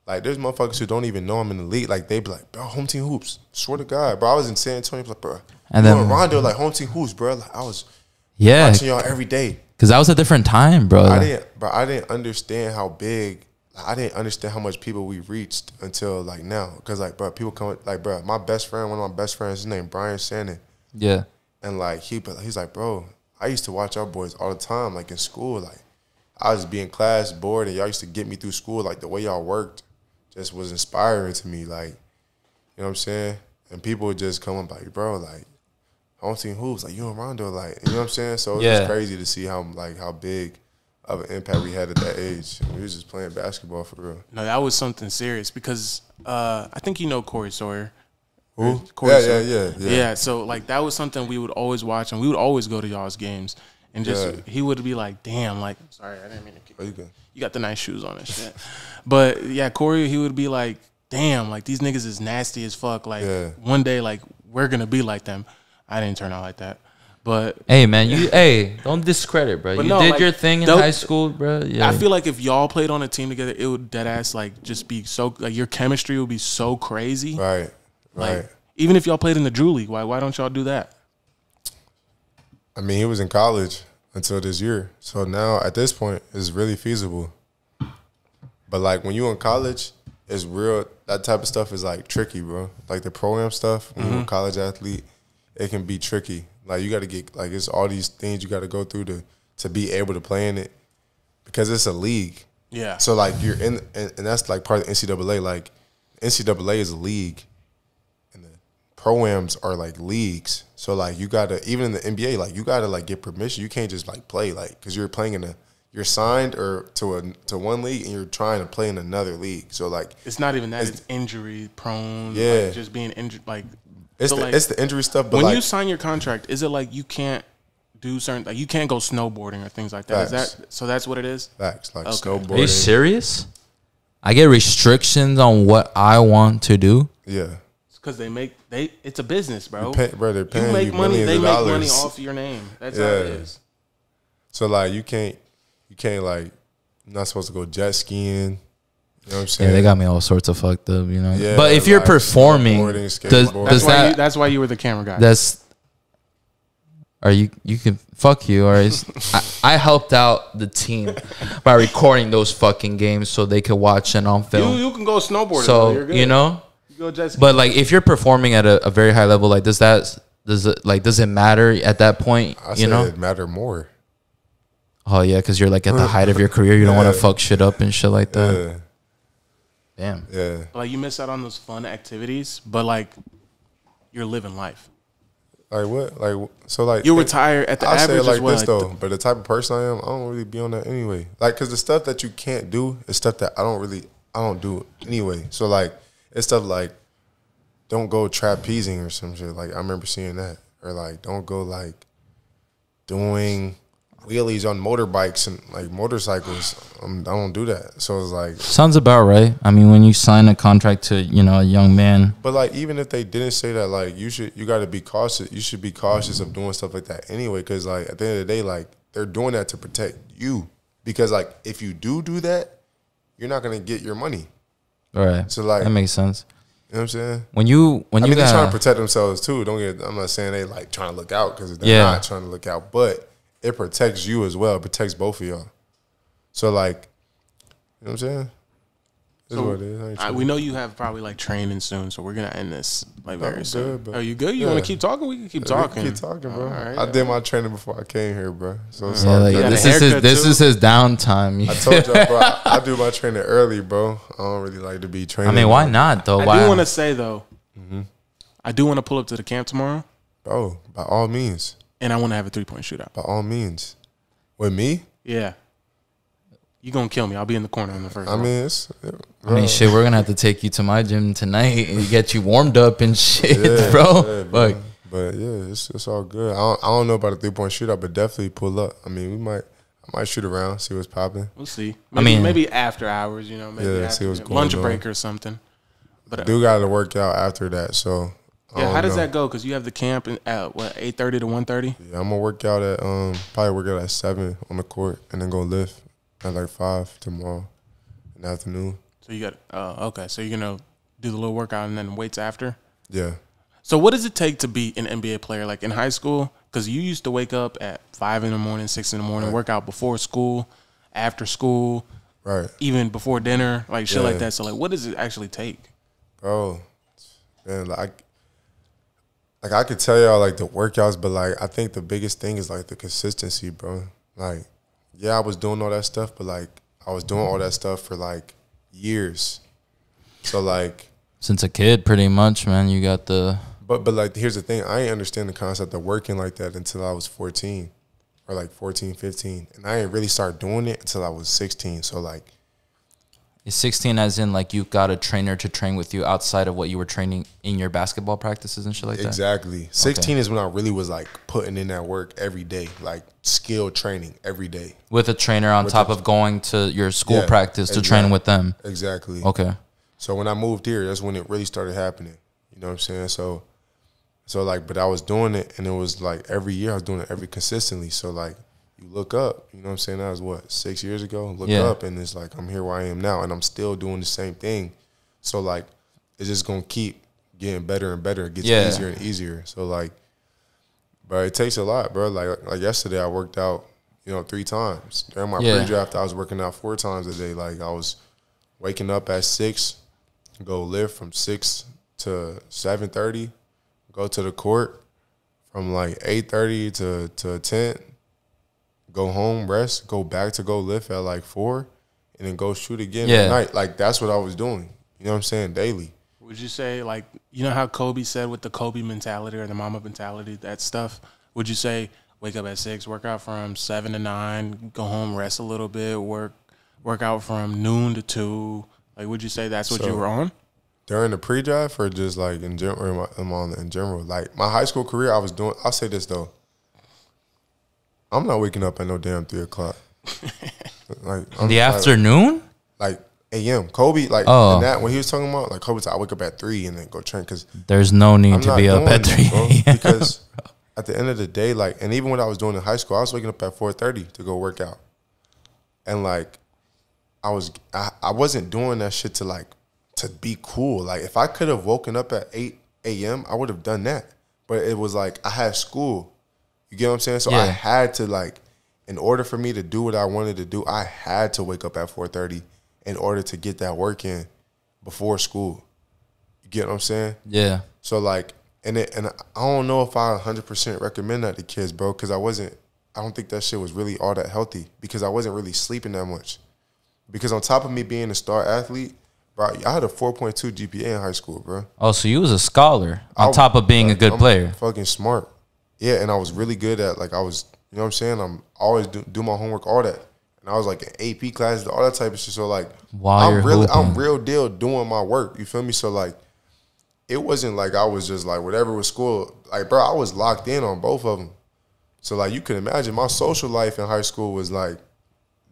like there's motherfuckers who don't even know I'm in the league. Like they be like, bro, Home Team Hoops. Swear to God, bro. I was in San Antonio, like, bro. And then Rondo, like Home Team Hoops, bro. Like I was watching y'all every day. Cause that was a different time, bro. I didn't understand how big. I didn't understand how much people we reached until like now. Cause like, bro, people come like, bro, my best friend, one of my best friends, his name Brian Shannon. Yeah. And like he's like, bro, I used to watch our boys all the time, like in school. Like I was be in class bored, and y'all used to get me through school. Like the way y'all worked just was inspiring to me. Like, you know what I'm saying? And people would just come up like, bro, like Home Team Hoops, like you and Rondo, like, you know what I'm saying? So it's just crazy to see how big of an impact we had at that age. We was just playing basketball for real. No, that was something serious because I think you know Corey Sawyer. Who? Corey Sawyer. Yeah. So like that was something we would always watch, and we would always go to y'all's games, and just he would be like, "Damn, like sorry, I didn't mean to kick you. You got the nice shoes on and shit." But yeah, Corey, he would be like, "Damn, like these niggas is nasty as fuck. Like one day, like we're gonna be like them." I didn't turn out like that. But hey man, don't discredit, bro. You did your thing in high school, bro. Yeah. I feel like if y'all played on a team together, it would dead ass like just be so like your chemistry would be so crazy. Right. Like even if y'all played in the Drew League, why don't y'all do that? I mean, he was in college until this year, so now at this point, it's really feasible. But like when you in college, it's real. That type of stuff is like tricky, bro. Like the program stuff when you're a college athlete, it can be tricky. Like you got to get like it's all these things you got to go through to be able to play in it because it's a league. Yeah. So like you're in and that's like part of the NCAA. Like NCAA is a league, and the pro-ams are like leagues. So like you gotta even in the NBA like you gotta like get permission. You can't just like play like because you're playing you're signed or to one league and you're trying to play in another league. So like it's not even that it's injury prone. Yeah. Like just being injured like. It's the injury stuff. But when like, you sign your contract, is it like you can't do certain like you can't go snowboarding or things like that? Facts. Is that so? That's what it is. Facts like snowboarding. Are you serious? I get restrictions on what I want to do. Yeah, because it's a business, bro. They're paying you make money. They make dollars. money off your name. That's how it is. So like you can't like you're not supposed to go jet skiing. You know what I'm saying? Yeah, they got me all sorts of fucked up, you know. Yeah, but if you're like performing, that's why you were the camera guy. or you can fuck you, or I helped out the team by recording those fucking games so they could watch it on film. You can go snowboarding. So you're good. you know, go jet ski. but like if you're performing at a very high level, like does it matter at that point? I say it matter more. Oh yeah, because you're like at the height of your career, you don't want to fuck shit up and shit like that. Damn. Yeah. Like you miss out on those fun activities, but like you're living life. Like what? Like so? Like you retire at the I average say it like as well. this though, but the type of person I am, I don't really be on that anyway. Like, cause the stuff that you can't do is stuff that I don't do anyway. So like, it's stuff like, don't go trapezing or some shit. Like I remember seeing that, or like, don't go like doing wheelies on motorbikes and like motorcycles. I don't do that. So it's like sounds about right. I mean, when you sign a contract to a young man, but like even if they didn't say that, like you got to be cautious. You should be cautious of doing stuff like that anyway, because like at the end of the day, like they're doing that to protect you. Because like if you do that, you're not gonna get your money. All right. So like that makes sense. You know what I'm saying? When you they're trying to protect themselves too. I'm not saying they like trying to look out, because they're not trying to look out, but it protects you as well. It protects both of y'all. So like, you know what I'm saying? This is what it is. We know you have probably like training soon, so we're gonna end this like very soon. Good, are you good? You want to keep talking? We can keep talking. We can keep talking, bro. Right, I did my training before I came here, bro. So it's this is his downtime. I told y'all, bro. I do my training early, bro. I don't really like to be training. I mean, why not though? I do want to say though, I do want to pull up to the camp tomorrow, bro. By all means. And I want to have a 3-point shootout. By all means. With me? Yeah. You gonna kill me. I'll be in the corner in the first round. I mean, shit, we're gonna have to take you to my gym tonight and get you warmed up and shit, bro. But yeah, it's all good. I don't know about a 3-point shootout, but definitely pull up. I mean, I might shoot around, see what's popping. We'll see. Maybe after hours, maybe after, see what's going lunch on. break or something. But do got to work out after that, so. Yeah, how does that go? Because you have the camp at 8:30 to 1:30. Yeah, I'm gonna work out at probably work out at 7 on the court, and then go lift at like 5 tomorrow in the afternoon. So you got okay. So you're gonna do the little workout and then weights after. Yeah. So what does it take to be an NBA player? Like in high school, because you used to wake up at 5 in the morning, 6 in the morning, work out before school, after school, right? Even before dinner, like shit like that. So like, what does it actually take, bro? Man, like I could tell y'all like the workouts, but like I think the biggest thing is like the consistency, bro. Like, yeah, I was doing all that stuff, but like I was doing all that stuff for like years. So like since a kid, pretty much, man, you got the. But like here's the thing, I didn't understand the concept of working like that until I was 14, or like 14, 15, and I didn't really start doing it until I was 16. So like. Is 16 as in like you got a trainer to train with you outside of what you were training in your basketball practices and shit like that? Exactly. 16 is when I really was like putting in that work every day, like skill training every day. With a trainer on top of going to your school practice to train with them. Exactly. Okay. So when I moved here, that's when it really started happening. You know what I'm saying? So like, but I was doing it, and it was like every year I was doing it consistently. So like, you look up, you know what I'm saying? That was what, 6 years ago? Look up, and it's like I'm here where I am now, and I'm still doing the same thing. So like, it's just gonna keep getting better and better. It gets easier and easier. So like, but it takes a lot, bro. Like yesterday, I worked out, 3 times. During my pre-draft, I was working out 4 times a day. Like I was waking up at 6, go lift from 6 to 7:30, go to the court from like 8:30 to 10. Go home, rest, go back to go lift at like 4, and then go shoot again at night. Like, that's what I was doing. You know what I'm saying? Daily. Would you say, like, you know how Kobe said with the Kobe mentality or the mama mentality, that stuff? Would you say wake up at 6, work out from 7 to 9, go home, rest a little bit, work out from noon to 2? Like, would you say that's what you were on? During the pre-draft or just like in general? Like, my high school career, I'll say this though. I'm not waking up at no damn 3 o'clock. Like in the afternoon? Like a.m. Kobe, like in that when he was talking about, like Kobe said, I wake up at 3 and then go train because there's no need to be up at 3 because at the end of the day, like, and even when I was doing in high school, I was waking up at 4:30 to go work out, and like I wasn't doing that shit to be cool. Like if I could have woken up at 8 a.m., I would have done that, but it was like I had school. You get what I'm saying? So I had to, like, in order for me to do what I wanted to do, I had to wake up at 4:30 in order to get that work in before school. You get what I'm saying? Yeah. So, like, and I don't know if I 100% recommend that to kids, bro, because I don't think that shit was really all that healthy because I wasn't really sleeping that much. Because on top of me being a star athlete, bro, I had a 4.2 GPA in high school, bro. Oh, so you was a scholar on top of being a good player. Fucking smart. Yeah, and I was really good at, like, I was, you know what I'm saying? I'm always do my homework, all that. And I was, like, in AP classes, all that type of shit. So, like, I'm real deal doing my work. You feel me? So, like, it wasn't like I was just, like, whatever was school. Like, bro, I was locked in on both of them. So, like, you can imagine my social life in high school was, like,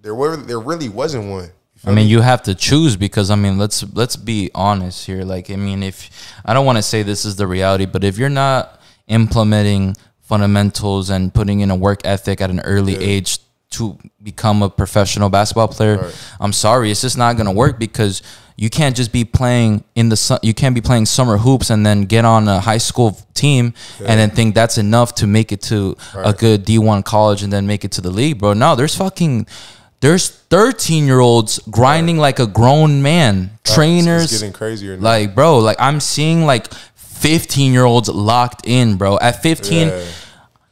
there really wasn't one. I mean, you have to choose because, I mean, let's be honest here. Like, I mean, if I don't want to say this is the reality, but if you're not implementing fundamentals and putting in a work ethic at an early age to become a professional basketball player, I'm sorry, it's just not going to work because you can't just be playing you can't be playing summer hoops and then get on a high school team and then think that's enough to make it to a good D1 college and then make it to the league, bro. No, there's 13-year-olds grinding like a grown man. Trainers, it's getting crazier now. Like, bro, like I'm seeing like 15-year-olds locked in, bro. At 15, I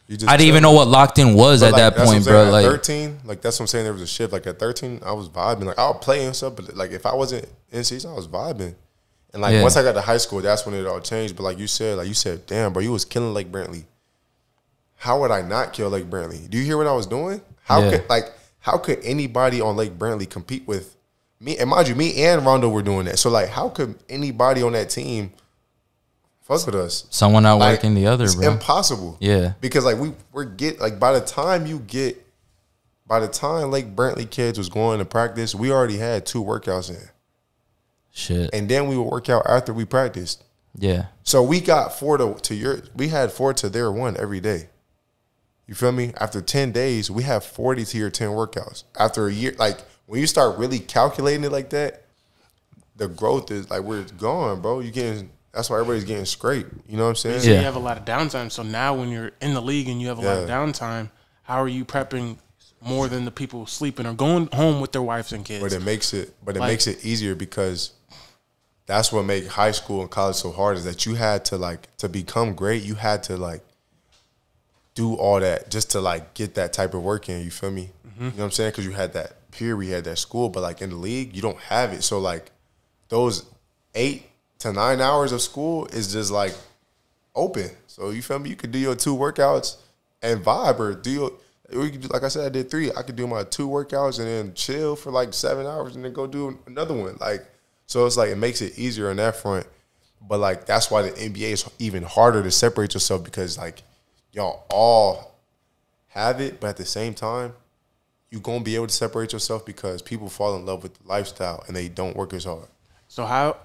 didn't even know what locked in was at that point, bro. Like like 13, like that's what I'm saying. There was a shift. Like at 13, I was vibing. Like I'll play and stuff, but like if I wasn't in season, I was vibing. And like once I got to high school, that's when it all changed. But like you said, damn, bro, you was killing Lake Brantley. How would I not kill Lake Brantley? Do you hear what I was doing? How could anybody on Lake Brantley compete with me? And mind you, me and Rondo were doing that. So like, how could anybody on that team fuck with us? Someone outworking the other, it's bro. Impossible. Yeah. Because like by the time Lake Brantley kids was going to practice, we already had 2 workouts in. Shit. And then we would work out after we practiced. Yeah. So we got 4 we had 4 to their 1 every day. You feel me? After 10 days, we have 40 to your 10 workouts. After a year, like when you start really calculating it like that, the growth is like where it's going, bro. That's why everybody's getting scraped. You know what I'm saying? So you have a lot of downtime. So now when you're in the league and you have a lot of downtime, how are you prepping more than the people sleeping or going home with their wives and kids? But it makes it easier because that's what made high school and college so hard is that you had to like to become great, you had to like do all that just to like get that type of work in. You feel me? You know what I'm saying? Because you had that period, we had that school, but like in the league, you don't have it. So like those 8 to 9 hours of school is just like open. So you feel me? You could do your 2 workouts and vibe, or you could do, like I said, I did 3. I could do my 2 workouts and then chill for like 7 hours and then go do another one. Like, so it's like it makes it easier on that front. But like that's why the NBA is even harder to separate yourself because like y'all all have it, but at the same time, you're going to be able to separate yourself because people fall in love with the lifestyle and they don't work as hard. Wow,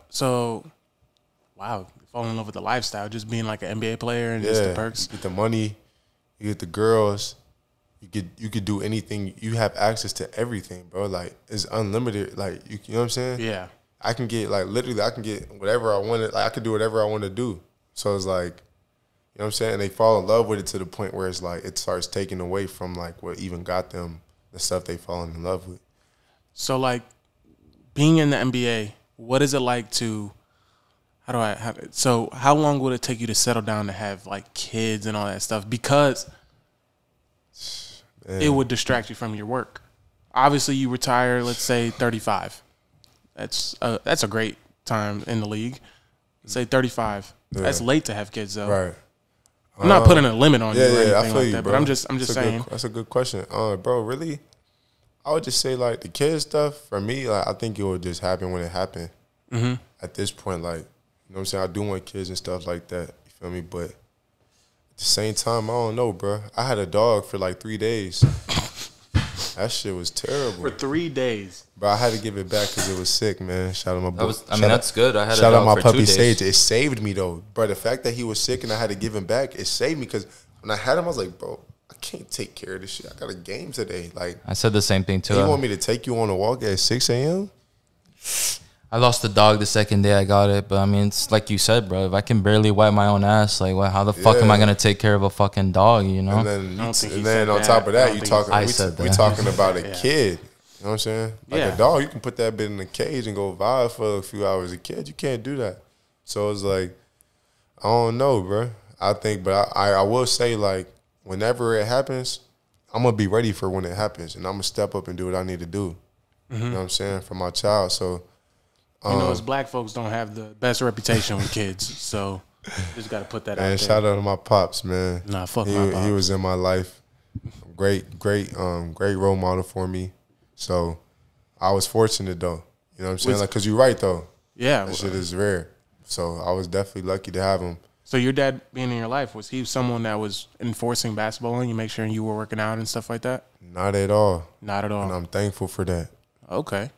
fall in love with the lifestyle, just being like an NBA player and just the perks. You get the money, you get the girls, you could do anything. You have access to everything, bro. Like, it's unlimited. Like, you know what I'm saying? Yeah. I can get, like, literally, I can get whatever I wanted. Like, I could do whatever I want to do. So it's like, you know what I'm saying? And they fall in love with it to the point where it's like it starts taking away from, like, what even got them the stuff they fallen in love with. So, like, being in the NBA, what is it like to how long would it take you to settle down to have like kids and all that stuff? Because it would distract you from your work. Obviously, you retire, let's say 35. That's a great time in the league. Say 35. Yeah. That's late to have kids though. Right. I'm not putting a limit on you or anything I feel like you, that, bro. but I'm just saying. That's a good question. Bro, really? I would just say like the kid stuff for me, like I think it would just happen when it happened. At this point, like, you know what I'm saying? I do want kids and stuff like that. You feel me? But at the same time, I don't know, bro. I had a dog for like 3 days. That shit was terrible. For 3 days. Bro, I had to give it back because it was sick, man. Shout out my boy. That's good. I had shout a out dog my for puppy 2 days. Sage. It saved me though, bro. The fact that he was sick and I had to give him back, it saved me because when I had him, I was like, bro, I can't take care of this shit. I got a game today. Like, I said the same thing too. You want me to take you on a walk at 6 a.m.? I lost the dog the second day I got it, but I mean, it's like you said, bro. If I can barely wipe my own ass, like, how the fuck am I gonna take care of a fucking dog? You know. And then on top of that, we talking about a kid. You know what I'm saying? Like a dog, you can put that bit in a cage and go vibe for a few hours. A kid, you can't do that. So it's like, I don't know, bro. I think, but I will say, like, whenever it happens, I'm gonna be ready for when it happens, and I'm gonna step up and do what I need to do. You know what I'm saying, for my child. So. You know, as black folks don't have the best reputation with kids, so just got to put that out there. And shout out to my pops, man. Nah, fuck my pops. He was in my life. Great role model for me. So I was fortunate, though. You know what I'm saying? Like, because you're right, though. Yeah. That shit is rare. So I was definitely lucky to have him. So your dad being in your life, was he someone that was enforcing basketball on you, make sure you were working out and stuff like that? Not at all. Not at all. And I'm thankful for that. Okay.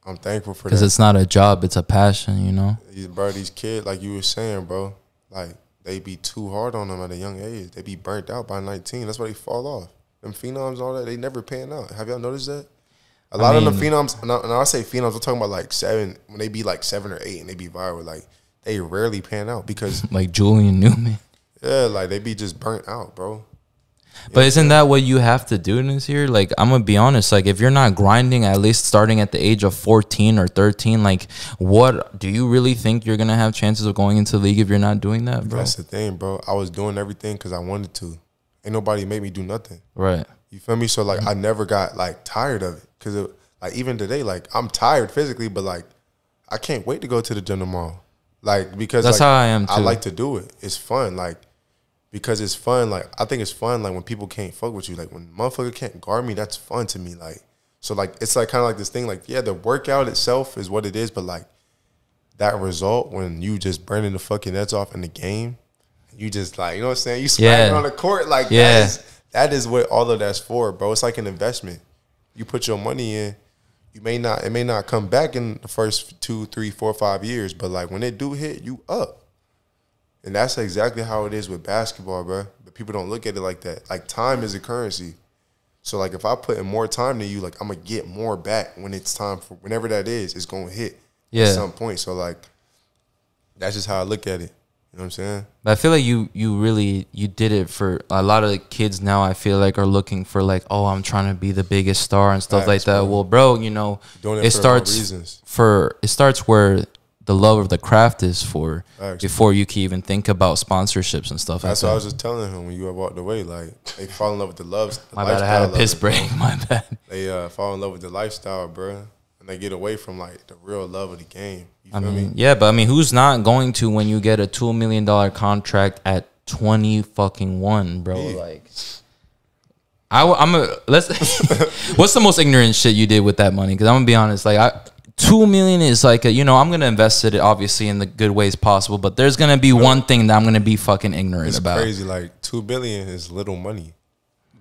I'm thankful for that. Because it's not a job, it's a passion, you know? Bro, these kids, like you were saying, bro, like, they be too hard on them at a young age. They be burnt out by 19. That's why they fall off. Them phenoms and all that, they never pan out. Have y'all noticed that? A lot of them phenoms, and I say phenoms, I'm talking about like 7, when they be like 7 or 8 and they be viral, like, they rarely pan out because. Like Julian Newman. Yeah, like, they be just burnt out, bro. But isn't that what you have to do this year? Like, I'm going to be honest. Like, if you're not grinding at least starting at the age of 14 or 13, like, what do you really think you're going to have chances of going into the league if you're not doing that, bro? That's the thing, bro. I was doing everything because I wanted to. Ain't nobody made me do nothing. Right. You feel me? So, like, I never got, like, tired of it. Because, like, even today, like, I'm tired physically, but, like, I can't wait to go to the gym tomorrow. Like, because that's like, how I am, too. I like to do it. It's fun. Like, because it's fun, like, I think it's fun, like, when people can't fuck with you. Like, when motherfucker can't guard me, that's fun to me. Like, so, like, it's, like, kind of like this thing, like, yeah, the workout itself is what it is, but, like, that result when you just burning the fucking nets off in the game, you just, like, you know what I'm saying? You smacking on the court, like, that is what all of that's for, bro. It's like an investment. You put your money in, it may not come back in the first 2, 3, 4, 5 years, but, like, when it do hit, you up. And that's exactly how it is with basketball, bro. But people don't look at it like that. Like, time is a currency. So, like, if I put in more time than you, like, I'm going to get more back when it's time for whenever that is. It's going to hit at some point. So, like, that's just how I look at it. You know what I'm saying? But I feel like you did it for a lot of the kids now. I feel like are looking for, like, oh, I'm trying to be the biggest star and stuff like that. Bro. Well, bro, you know, it starts where the love of the craft is for before you can even think about sponsorships and stuff like that. That's what I was just telling him when you walked away. Like, they fall in love with the love. My bad, I had a piss break. My bad. They fall in love with the lifestyle, bro. And they get away from, like, the real love of the game. You feel me? Yeah, but I mean, who's not going to when you get a $2 million contract at 20-1, bro? Yeah. Like, what's the most ignorant shit you did with that money? Because I'm gonna be honest, like, $2 million is like I'm gonna invest it obviously in the good ways possible, but there's gonna be one thing that I'm gonna be fucking ignorant about. It's crazy. Like, $2 billion is little money.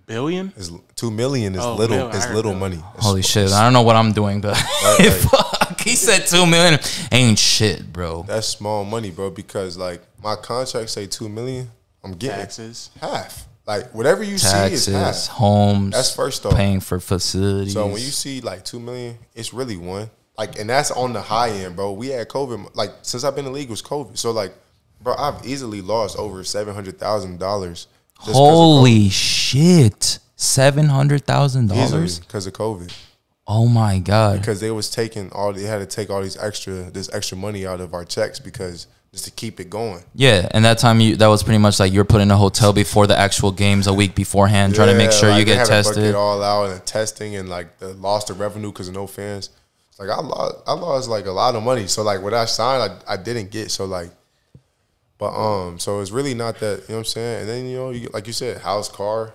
Billion? $2 million is little. It's little money. Holy shit! I don't know what I'm doing, but fuck, he said $2 million ain't shit, bro. That's small money, bro. Because, like, my contract say $2 million, I'm getting taxes half. Like, whatever you taxes, see is half. Homes. That's first off. Paying for facilities. So when you see like $2 million, it's really one. Like, and that's on the high end, bro. We had COVID. Like, since I've been in the league, it was COVID. So, like, bro, I've easily lost over $700,000. Holy shit. $700,000 because of COVID. Oh my god! Because they was taking they had to take all this extra money out of our checks because just to keep it going. Yeah, and that time that was pretty much like you're put in a hotel before the actual games a week beforehand, trying to make sure you get tested. It all out and testing and like the lost of revenue because of no fans. Like, I lost like a lot of money. So, like, what I signed, I didn't get. So, like, but so it's really not that, you know what I'm saying. And then, you know, you, like you said, house, car.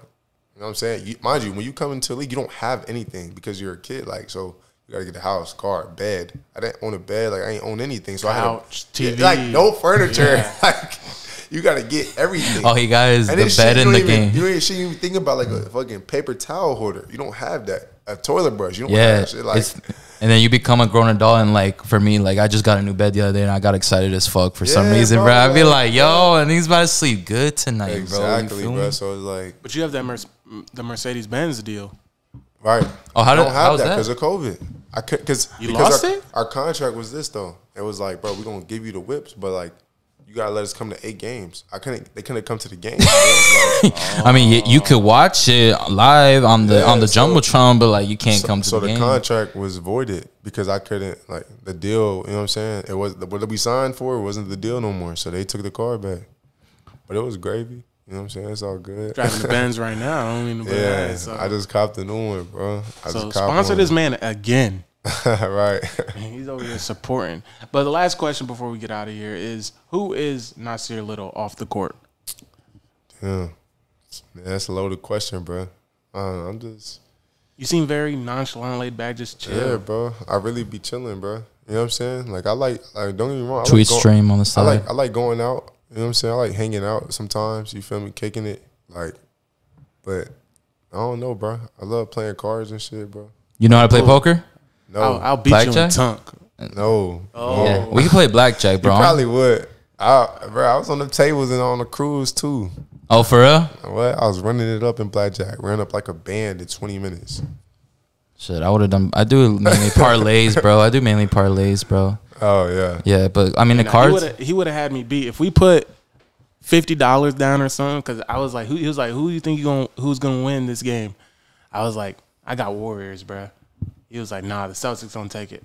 You know what I'm saying? Mind you, when you come into the league, you don't have anything because you're a kid. Like, so you got to get a house, car, bed. I didn't own a bed. Like, I ain't own anything. So couch, I had TV. Like, no furniture. Yeah. Like, you got to get everything. Oh, he got the bed in the game. You ain't even think about, like, a fucking paper towel holder. You don't have that. A toilet brush. You don't have that shit. Like, and then you become a grown adult, and, like, for me, like, I just got a new bed the other day, and I got excited as fuck for some reason, bro. I'd be like, yo, and he's about to sleep good tonight, exactly, bro. So it's like, but you have that the Mercedes-Benz deal, right? Oh, I don't have that because of COVID. I could because lost it? Our contract was this though. It was like, bro, we're gonna give you the whips, but like you gotta let us come to 8 games. They couldn't come to the game. Like, I mean, you could watch it live on the jumbotron, but like you can't come to the game. So the contract was voided because I couldn't like the deal. You know what I'm saying? It was what we signed for. It wasn't the deal no more. So they took the car back, but it was gravy. You know what I'm saying? It's all good. Driving the Benz right now. I don't mean to yeah, so. I just copped a new one, bro. So sponsor this man again. Right. He's over here supporting. But the last question before we get out of here is, who is Nassir Little off the court? Yeah, that's a loaded question, bro. I'm just. You seem very nonchalant, laid back, just chill. Yeah, bro. I really be chilling, bro. You know what I'm saying? Like I like don't get me wrong. Tweet stream on the side. I like going out. You know what I'm saying? I like hanging out sometimes. You feel me? Kicking it, like. But I don't know, bro. I love playing cards and shit, bro. You know how to play poker? No, I'll beat blackjack? you in tunk. No. Oh, yeah. We can play blackjack, bro. You probably would. Bro, I was on the tables and on the cruise too. Oh, for real? What? I was running it up in blackjack. Ran up like a band in 20 minutes. Shit, I would have done. I do mainly parlays, bro. I do mainly parlays, bro. Oh yeah. Yeah, but I mean the cards. He would have had me beat if we put $50 down or something. Because I was like, he was like, who do you think who's gonna win this game? I was like, I got Warriors, bro. He was like, nah, the Celtics don't take it.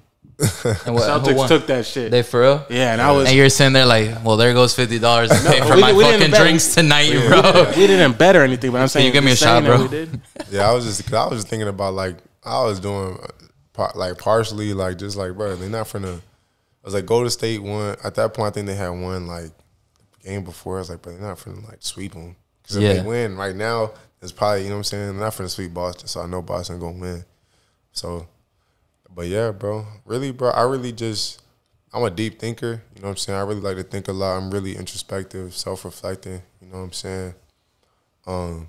And what, Celtics took that shit. They for real? Yeah, and I was. And you're sitting there like, well, there goes $50 to pay for my fucking drinks tonight, bro. We didn't bet or anything, but I'm saying, you give me a shot, bro? We did. Yeah, I was just thinking about like I was doing like partially like just like bro, they're not finna. I was like Golden State won at that point. I think they had won like the game before. I was like, but they're not finna like sweep them because if they win right now, it's probably you know what I'm saying. They're not finna sweep Boston, so I know Boston gonna win. So, but yeah, bro, really, bro, I'm a deep thinker. You know what I'm saying. I really like to think a lot. I'm really introspective, self-reflecting. You know what I'm saying. You know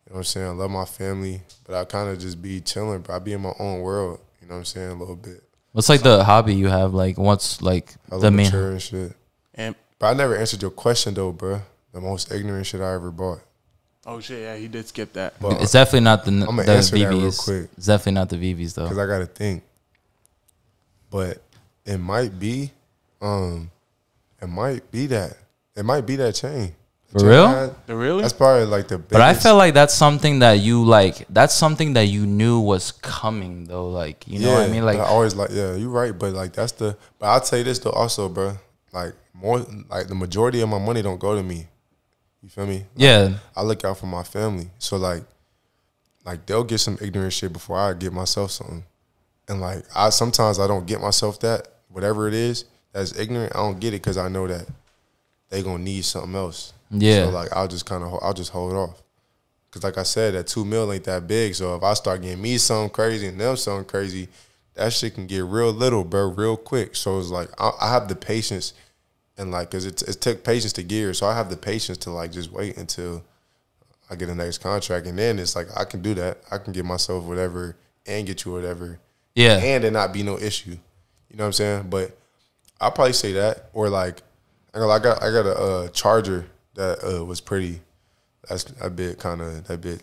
what I'm saying? I love my family, but I kind of just be chilling, bro. I be in my own world, you know what I'm saying, a little bit. What's like the hobby you have? Like what's like the main and shit. But I never answered your question though, bro. The most ignorant shit I ever bought. Oh shit, yeah, he did skip that. But it's definitely not the answer that real VVs. quick. It's definitely not the VVs though. Because I gotta think. But it might be that. It might be that chain. For real? Really? That's probably like the biggest. But I feel like that's something that you like. That's something that you knew was coming, though. Like you know what I mean? Like I always like, yeah, you're right. But like that's the. But I'll tell you this though, also, bro. Like more, like the majority of my money don't go to me. You feel me? Like, yeah. I look out for my family, so like they'll get some ignorant shit before I get myself something. And like sometimes I don't get myself that whatever it is that's ignorant. I don't get it because I know that they gonna need something else. Yeah. So like I'll just hold off. Cause like I said, that $2 million ain't that big. So if I start getting me something crazy and them something crazy, that shit can get real little, bro, real quick. So it's like I have the patience, and like, cause it took patience to get here. So I have the patience to like just wait until I get the next contract, and then it's like I can do that. I can get myself whatever and get you whatever. Yeah. And it not be no issue. You know what I'm saying? But I'll probably say that, or like I got a charger that was pretty. That's a bit kind of that bit.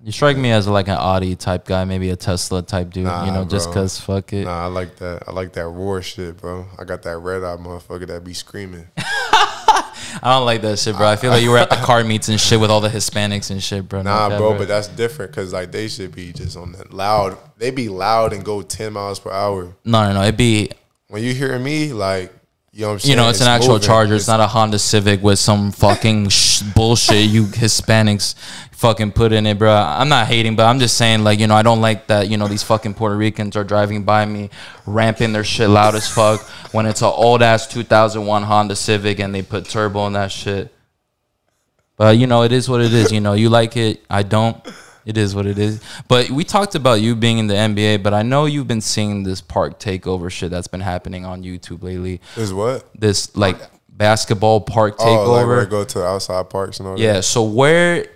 You strike me as like an Audi type guy, maybe a Tesla type dude. Nah, you know, bro. just cause fuck it. Nah, I like that. I like that roar shit, bro. I got that red eye motherfucker that be screaming. I don't like that shit, bro. I feel like you were at the car meets and shit with all the Hispanics and shit, bro. Nah, like bro, that, but that's different because like they should be just on that loud. They be loud and go 10 miles per hour. No. It'd be When you hear me, like. You know what I'm saying? You know, it's an actual moving. Charger. It's not a Honda Civic with some fucking bullshit you Hispanics fucking put in it, bro. I'm not hating, but I'm just saying, like, you know, I don't like that, you know, these fucking Puerto Ricans are driving by me, ramping their shit loud as fuck when it's an old-ass 2001 Honda Civic and they put turbo in that shit. But, you know, it is what it is. You know, you like it. I don't. It is what it is. But we talked about you being in the NBA, but I know you've been seeing this park takeover shit that's been happening on YouTube lately. Is what? This, like, basketball park takeover. Oh, like where I go to outside parks and all that? Yeah, so where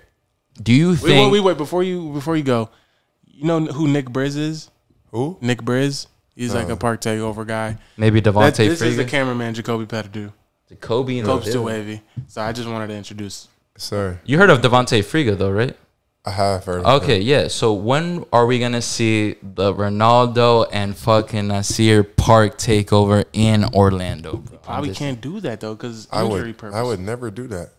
do you think... Wait, before you go, you know who Nick Briz is? Who? Nick Briz. He's like a park takeover guy. Maybe Devontae This Friga? is the cameraman, Jacoby Pettigrew. Jacoby and Cope's too wavy. So I just wanted to introduce. Sir. You heard of Devontae Friga, though, right? I have heard. Okay, yeah. So when are we gonna see the Ronaldo and fucking Nassir Park takeover in Orlando? Bro? Probably can't do that though because injury purpose. I would never do that.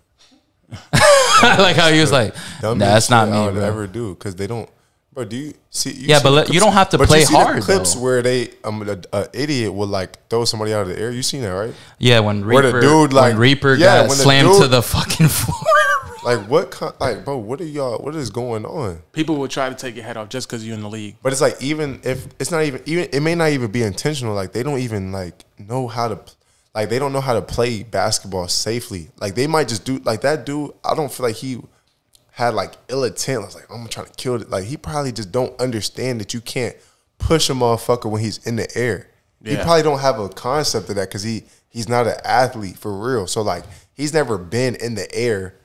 I like how he was like, nah, that's not me, I would bro. never do because they don't. But do you see? You don't have to play hard. The clips though. where they an idiot will like throw somebody out of the air. You seen that, right? Yeah, when Reaper, where the dude like got slammed to the fucking floor. Like like bro, what are y'all? What is going on? People will try to take your head off just because you're in the league. But it's like even if it's not even it may not even be intentional. Like they don't even like know how to. Like they don't know how to play basketball safely. Like they might just do like that dude. I don't feel like he had like ill intent. I was like, I'm trying to kill it. Like he probably just don't understand that you can't push a motherfucker when he's in the air. Yeah. He probably don't have a concept of that because he's not an athlete for real. So like he's never been in the air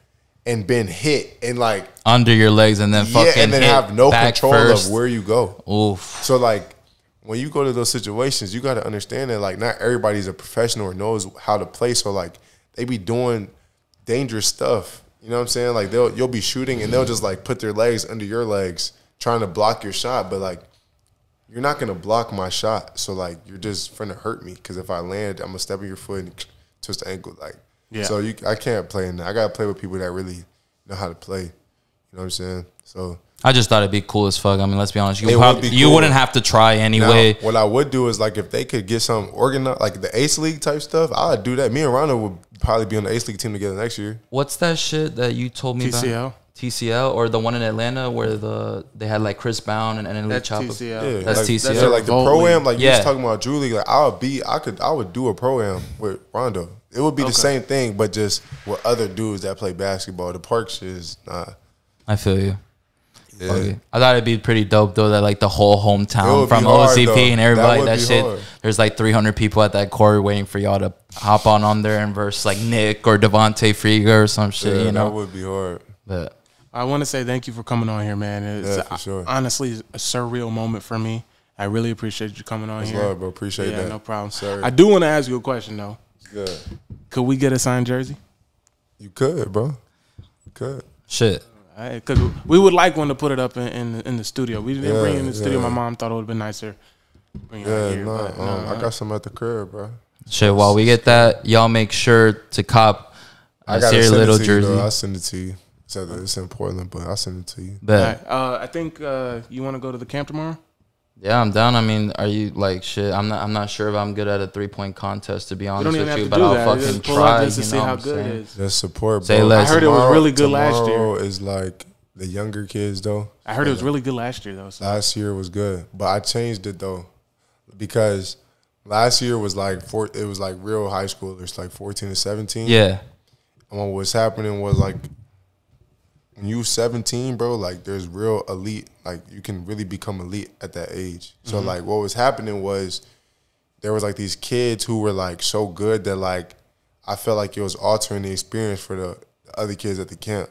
and been hit and like under your legs and then fucking and then have no control first. of where you go. Oof. So like when you go to those situations, you got to understand that like not everybody's a professional or knows how to play. So like they be doing dangerous stuff. You know what I'm saying? Like you'll be shooting and they'll just like put their legs under your legs trying to block your shot, but like you're not gonna block my shot. So like you're just finna hurt me because if I land, I'm gonna step on your foot and twist the ankle. Like so I can't play in that. I gotta play with people that really know how to play. You know what I'm saying? So I just thought it'd be cool as fuck. I mean, let's be honest. You cool. wouldn't have to try anyway. Now, what I would do is like if they could get some organized, like the Ace League type stuff, I'd do that. Me and Rondo would probably be on the Ace League team together next year. What's that shit that you told me TCL? about? TCL or the one in Atlanta where they had like Chris Bound and Elite Chopper. TCL. Yeah, that's like, TCL. Yeah, like the pro-am, like you yeah. was talking about Drew League. Like I would do a pro-am with Rondo. It would be the same thing, but just with other dudes that play basketball. The park shit is nah. I feel you. Yeah. Okay. I thought it'd be pretty dope though that like the whole hometown from OCP and everybody that shit. Hard. There's like 300 people at that court waiting for y'all to hop on there and verse like Nick or Devontae Frieger or some shit. You know, that would be hard. But I want to say thank you for coming on here, man. It's for sure. Honestly a surreal moment for me. I really appreciate you coming on here. Love, bro. Appreciate that. Yeah, no problem. Sorry. I do want to ask you a question though. Good. Could we get a signed jersey? You could, bro. You could. Shit. Because we would like one to put it up in the studio. We didn't bring it in the studio. My mom thought it would have been nicer. Bring it out here, I got some at the crib, bro. Shit, while we get that, y'all make sure to cop a Nassir Little jersey. I'll send it to you. It's in Portland, but I'll send it to you. Bet. Right. I think you want to go to the camp tomorrow? Yeah, I'm down. I mean, are you like shit? I'm not sure if I'm good at a 3-point contest to be honest with you, but I'll fucking try. Just to see how good it is. Just support, bro. Say less. I heard it was really good last year. Tomorrow is like the younger kids though. I heard it was really good last year though. So. Last year was good, but I changed it though because last year was like it was like real high schoolers, like 14 to 17. Yeah. And what was happening was like when you 17, bro, like there's real elite, like you can really become elite at that age. So like what was happening was there was like these kids who were like so good that like I felt like it was altering the experience for the other kids at the camp.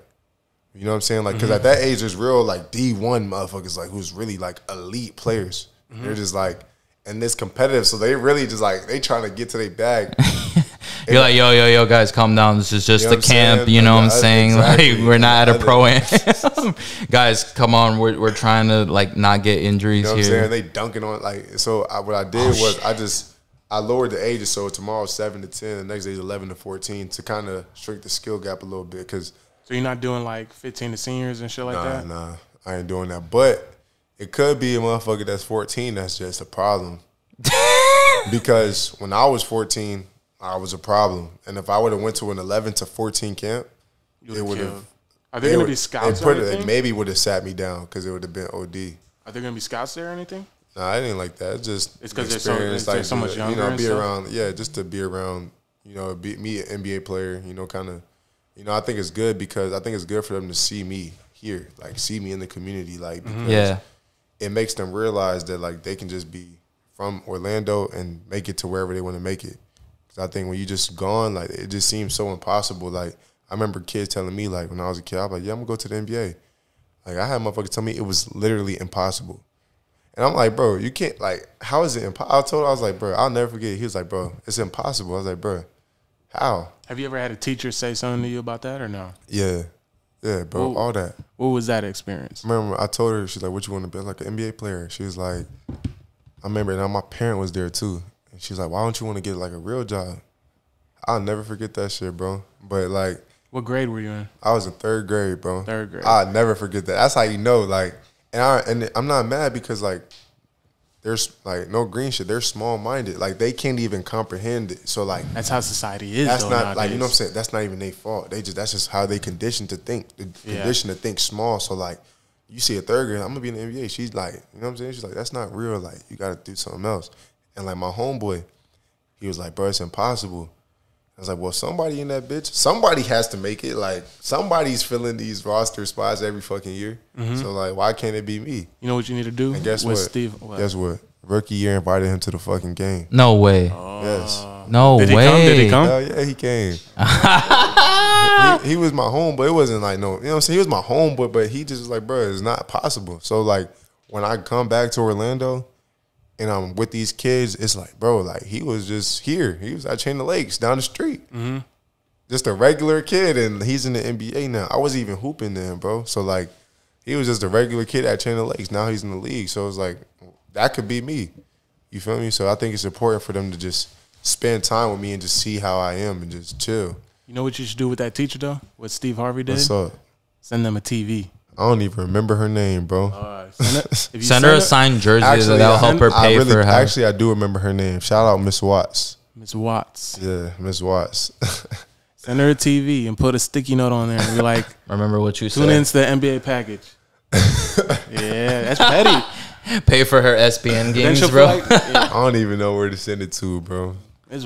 You know what I'm saying? Like, because at that age, there's real like D1 motherfuckers like who's really like elite players. They're just like, and this competitive, so they really just like they trying to get to their bag. You're like, yo, guys, calm down. This is just a camp. You know what I'm saying? Exactly. Like, we're not at a pro-am. Guys, come on. We're trying to, like, not get injuries here. You know what I'm saying? They dunking on, like, so what I did was I lowered the ages. So tomorrow's 7 to 10. The next day is 11 to 14 to kind of shrink the skill gap a little bit. Because so you're not doing, like, 15 to seniors and shit like that? Nah, I ain't doing that. But it could be a motherfucker that's 14 that's just a problem. Because when I was 14, I was a problem. And if I would have went to an 11 to 14 camp, it would have. Are there going to be scouts or anything? It maybe would have sat me down because it would have been OD. Are there going to be scouts there or anything? Nah, I didn't like that. It's just because they're so much younger. You know, be around. Yeah, just to be around. You know, me an NBA player. You know, kind of. You know, I think it's good because I think it's good for them to see me here, like see me in the community, like because it makes them realize that like they can just be from Orlando and make it to wherever they want to make it. Because I think when you just gone, like it just seems so impossible. Like I remember kids telling me like when I was a kid, I was like, yeah, I'm gonna go to the NBA. Like I had motherfuckers tell me it was literally impossible. And I'm like, bro, you can't, like, how is it impossible? I was like, bro, I'll never forget. He was like, bro, it's impossible. I was like, bro, how? Have you ever had a teacher say something to you about that or no? Yeah. Yeah, bro, all that. What was that experience? Remember, I told her, she's like, what you want to be? Like an NBA player. She was like, I remember now my parent was there too. And she's like, why don't you want to get like a real job? I'll never forget that shit, bro. But like, what grade were you in? I was in 3rd grade, bro. 3rd grade. I'll never forget that. That's how you know, like, and I'm not mad because like, there's like no green shit. They're small minded. Like they can't even comprehend it. So like that's how society is. That's though, not nowadays. like, you know what I'm saying. That's not even their fault. That's just how they conditioned to think. Conditioned to think small. So like, you see a 3rd grade, I'm gonna be in the NBA. She's like, you know what I'm saying. She's like, that's not real. Like you got to do something else. And like my homeboy, he was like, bro, it's impossible. I was like, well, somebody in that bitch, somebody has to make it. Like, somebody's filling these roster spots every fucking year. So, like, why can't it be me? You know what you need to do? And guess with what? Steve? Guess what? Rookie year invited him to the fucking game. No way. Yes. No Did way. Did he come? Hell yeah, he came. he was my homeboy. It wasn't like no, you know what I'm saying? He was my homeboy, but he just was like, bro, it's not possible. So, like, when I come back to Orlando, and I'm with these kids, it's like, bro, like he was just here. He was at Chain of Lakes down the street. Just a regular kid, and he's in the NBA now. I wasn't even hooping then, bro. So, like, he was just a regular kid at Chain of Lakes. Now he's in the league. So, it's like, that could be me. You feel me? So, I think it's important for them to just spend time with me and just see how I am and just chill. You know what you should do with that teacher, though? What Steve Harvey did? What's up? Send them a TV. I don't even remember her name, bro. Send her a signed jersey. Actually, that'll help her pay for her house. Actually, I do remember her name. Shout out Miss Watts. Miss Watts. Yeah, Miss Watts. Send her a TV and put a sticky note on there and be like, remember what you tune said. into the NBA package. Yeah, that's petty. Pay for her SBN games, bro. Like, yeah. I don't even know where to send it to, bro.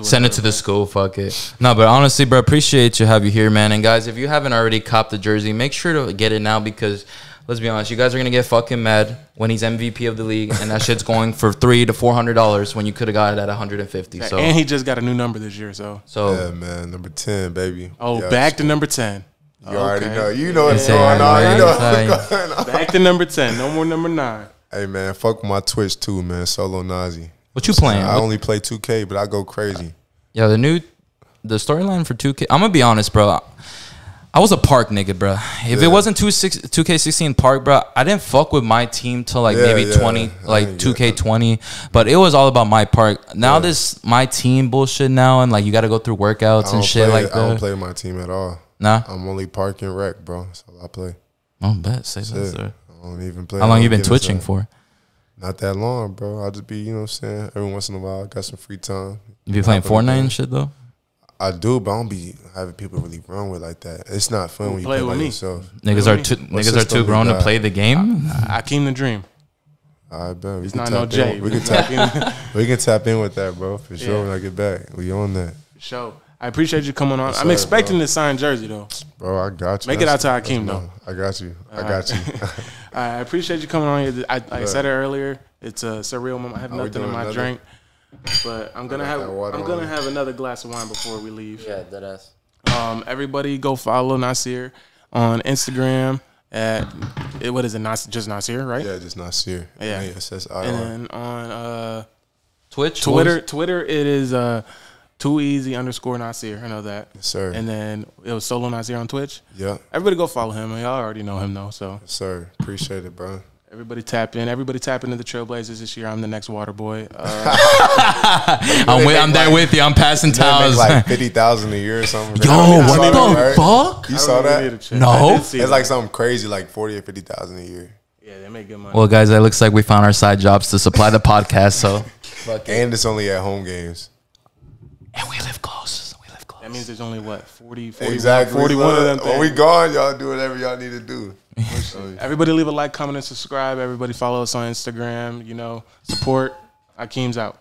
Send it to the school, fuck it. No, but honestly, bro, appreciate you have you here, man. And guys, if you haven't already copped the jersey, make sure to get it now because let's be honest, you guys are gonna get fucking mad when he's MVP of the league and that shit's going for $300 to $400 when you could have got it at $150. So and he just got a new number this year, so yeah, man, number 10, baby. Oh, yeah, back to number 10. You already know. You know what's going on. You know what's going on. Back to number 10. No more number 9. Hey man, fuck with my Twitch too, man. Solo Nazir. What you playing? I only play 2K, but I go crazy. Yeah, the storyline for 2K. I'm gonna be honest, bro. I was a park nigga, bro. If it wasn't 2K16 park, bro, I didn't fuck with my team till like maybe 20, like 2K20. But it was all about my park. Now this my team bullshit now, and like you got to go through workouts and shit like that. I don't play my team at all. Nah, I'm only park and rec, bro. That's all I play. Oh, bet. Say that, sir. I don't even play. How long you been twitching for? Not that long, bro. I'll just be, you know what I'm saying? Every once in a while, I got some free time. You be playing Fortnite and shit, though? I do, but I don't be having people really run with like that. It's not fun when you play by yourself. Niggas are too grown to play the game? Akeem the Dream. I bet. It's not no J. We can tap in with that, bro, for sure when I get back. We on that. For sure. I appreciate you coming on. I'm expecting this signed jersey, though. Bro, I got you. Make it out to Akeem, though. I got you. I got you. I appreciate you coming on here. I said it earlier. It's a surreal moment. I have nothing in my drink, but I'm gonna have another glass of wine before we leave. Yeah, that ass. Everybody go follow Nassir on Instagram at what is it? Just Nassir, right? Yeah, just Nassir. Yeah. N-A-S-S-I-R. And then on Twitter it is @2easy_Nassir. I know that. Yes, sir. And then it was Solo Nassir on Twitch. Yeah. Everybody go follow him. Y'all already know him though. So. Yes, sir. Appreciate it, bro. Everybody tap in. Everybody tap into the Trailblazers this year. I'm the next water boy. I'm there with you. I'm passing towels. Like 50,000 a year or something. Yo, what the fuck? You saw that? No. It's like something crazy, like 40 or 50,000 a year. Yeah, they make good money. Well, guys, it looks like we found our side jobs to supply the podcast. So, and it's only at home games. And we live close. That means there's only what 40, 41, exactly. 41 of them. When we gone, y'all do whatever y'all need to do. Everybody leave a like, comment, and subscribe. Everybody follow us on Instagram. You know, support. Akeem's out.